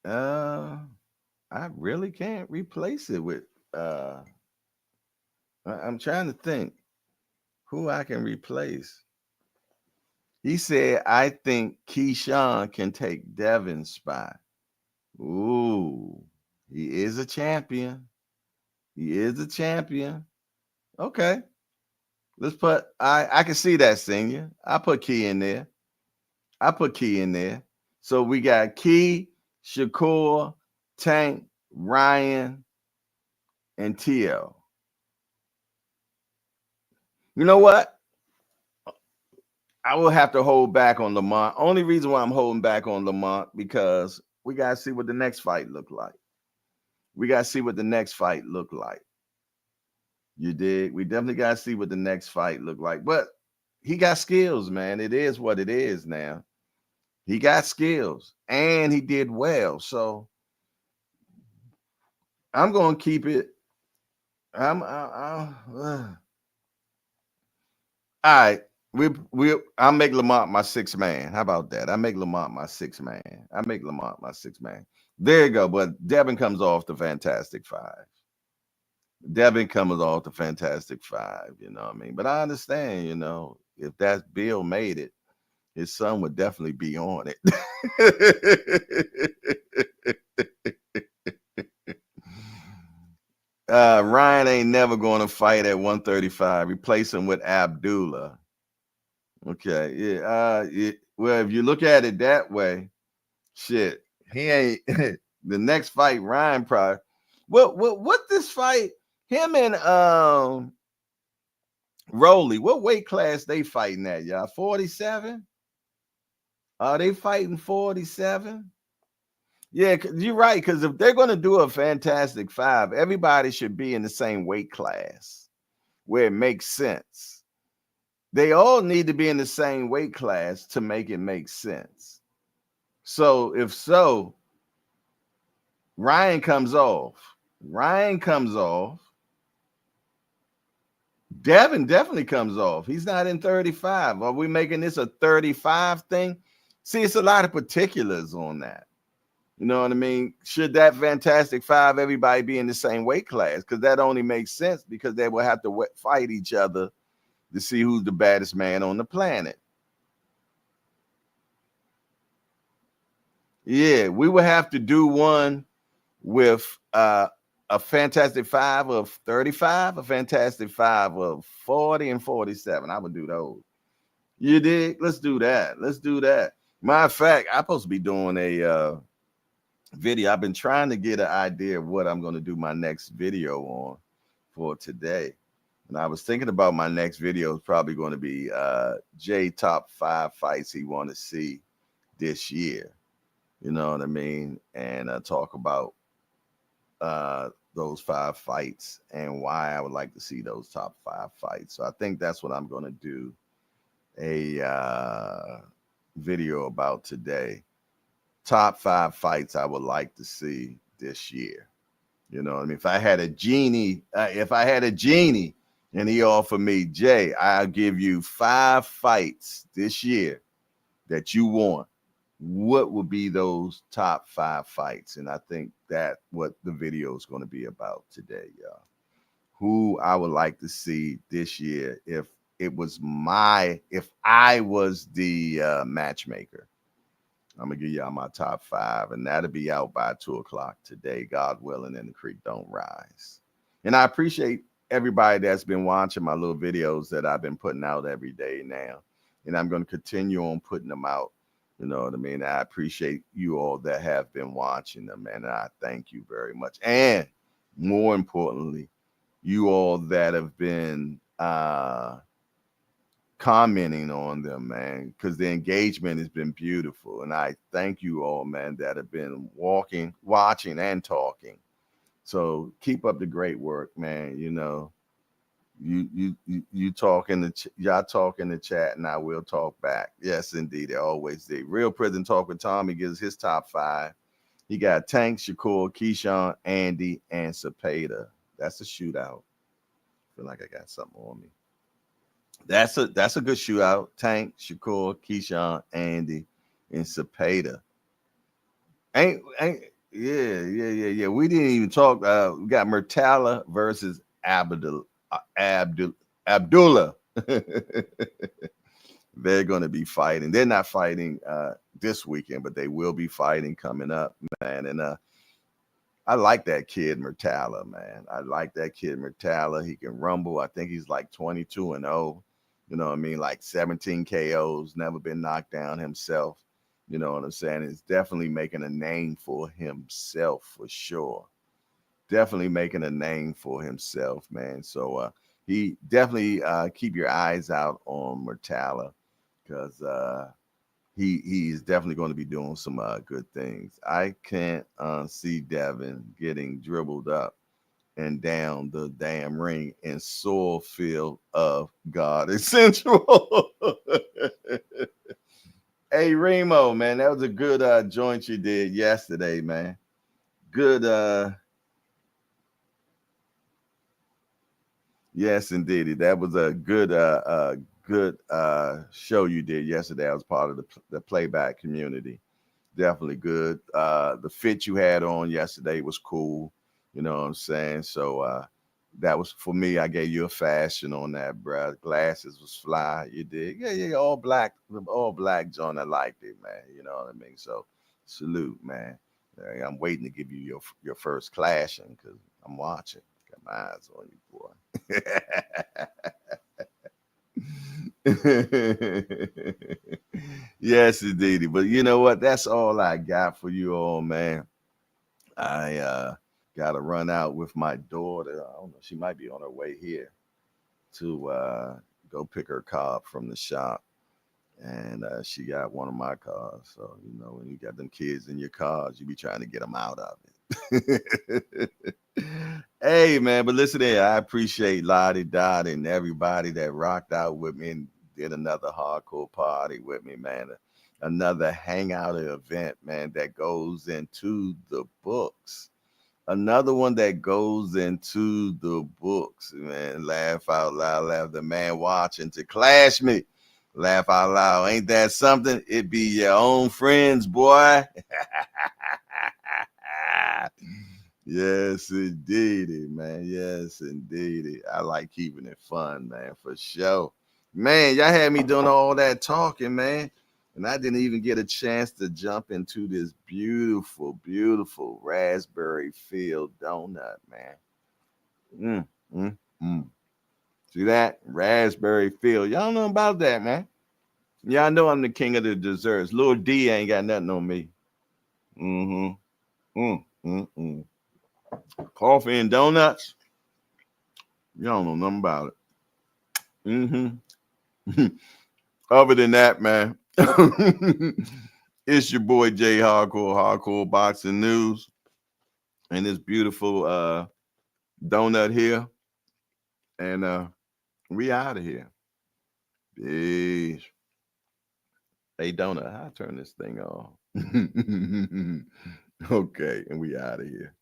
I really can't replace it with I'm trying to think who I can replace. He said, I think Keyshawn can take Devin's spot. Ooh, he is a champion. He is a champion. Okay. Let's put I can see that, senior. I put Key in there. So we got Key, Shakur, Tank, Ryan, and Tio. You know what? I will have to hold back on Lamont. Only reason why I'm holding back on Lamont because we gotta see what the next fight look like. You dig? We definitely gotta see what the next fight look like. But he got skills, man. It is what it is now. He got skills and he did well. So I'm gonna keep it. All right. I'll make Lamont my sixth man. How about that? I make Lamont my sixth man. There you go. But Devin comes off the Fantastic Five. You know what I mean? But I understand, if that Bill made it, his son would definitely be on it. Ryan ain't never going to fight at 135. Replace him with Abdullah. Okay, yeah. Well, if you look at it that way, shit, he ain't the next fight. Ryan probably. What this fight? Him and Rolly. What weight class they fighting at, y'all? 47? Are they fighting 47? Yeah, you're right. Because if they're going to do a Fantastic Five, everybody should be in the same weight class where it makes sense. They all need to be in the same weight class to make it make sense. So if so, Ryan comes off. Devin definitely comes off. He's not in 35. Are we making this a 35 thing? See, it's a lot of particulars on that. You know what I mean? Should that Fantastic Five, everybody be in the same weight class? Because that only makes sense because they will have to fight each other to see who's the baddest man on the planet. Yeah, we would have to do one with a Fantastic Five of 35, a Fantastic Five of 40 and 47. I would do those. You dig? Let's do that. Let's do that. Matter of fact, I'm supposed to be doing a video. I've been trying to get an idea of what I'm going to do my next video on for today. And I was thinking about my next video is probably going to be Jay top 5 fights he want to see this year. You know what I mean? And talk about those 5 fights and why I would like to see those top 5 fights. So I think that's what I'm going to do a video about today. Top 5 fights I would like to see this year. You know what I mean? If I had a genie and he offered me, Jay, I'll give you 5 fights this year that you want, what would be those top 5 fights? And I think that what the video is going to be about today, y'all. Who I would like to see this year if I was the matchmaker. I'm gonna give y'all my top 5, and that'll be out by 2:00 today, God willing, and the creek don't rise. And I appreciate everybody that's been watching my little videos that I've been putting out every day now, and I'm going to continue on putting them out. You know what I mean? I appreciate you all that have been watching them, and I thank you very much. And more importantly, you all that have been commenting on them, man, because the engagement has been beautiful. And I thank you all, man, that have been watching and talking. So keep up the great work, man. You know, you talk in y'all talk in the chat, and I will talk back. Yes, indeed, I always do. Real Prison Talk with Tommy gives his top 5. He got Tank, Shakur, Keyshawn, Andy, and Cepeda. That's a shootout. I feel like I got something on me. That's a good shootout. Tank, Shakur, Keyshawn, Andy, and Cepeda. Yeah. We didn't even talk. We got Muratalla versus Abdullaev. They're going to be fighting. They're not fighting this weekend, but they will be fighting coming up, man. And I like that kid Muratalla, man. I like that kid Muratalla. He can rumble. I think he's like 22-0. You know what I mean? Like 17 KOs, never been knocked down himself. You know what I'm saying? It's definitely making a name for himself for sure. Definitely making a name for himself, man. So he definitely keep your eyes out on Muratalla because he's definitely going to be doing some good things. I can't see Devin getting dribbled up and down the damn ring in soil field of God Essential. Hey, Remo, man, that was a good joint you did yesterday, man. Good. Yes, indeed. That was a good show you did yesterday. I was part of the playback community. Definitely good. The fit you had on yesterday was cool. You know what I'm saying? So that was for me. I gave you a fashion on that, bro. Glasses was fly. You did. Yeah. All black John. I liked it, man. You know what I mean? So salute, man. I'm waiting to give you your first clashing because I'm watching. Got my eyes on you, boy. Yes, indeed. But you know what? That's all I got for you all, man. I got to run out with my daughter. I don't know. She might be on her way here to go pick her car up from the shop. And she got one of my cars. So, you know, when you got them kids in your cars, you be trying to get them out of it. Hey, man, but listen here. I appreciate Lottie Dot and everybody that rocked out with me and did another hardcore party with me, man. Another hangout event, man, that goes into the books. Another one that goes into the books, man. Laugh out loud, laugh the man watching to clash me. Laugh out loud. Ain't that something? It be your own friends, boy. Yes, indeedy, man. Yes, indeedy. I like keeping it fun, man, for sure. Man, y'all had me doing all that talking, man. And I didn't even get a chance to jump into this beautiful, beautiful raspberry filled donut, man. Mm, mm, mm. See that? Raspberry filled. Y'all know about that, man. Y'all know I'm the king of the desserts. Little D ain't got nothing on me. Mm-hmm. Mm. Coffee and donuts. Y'all know nothing about it. Mm-hmm. Other than that, man, it's your boy Jay Hardcore Boxing News, and this beautiful donut here, and we out of here. Peace. Hey, donut, how I turn this thing off? Okay, and we out of here.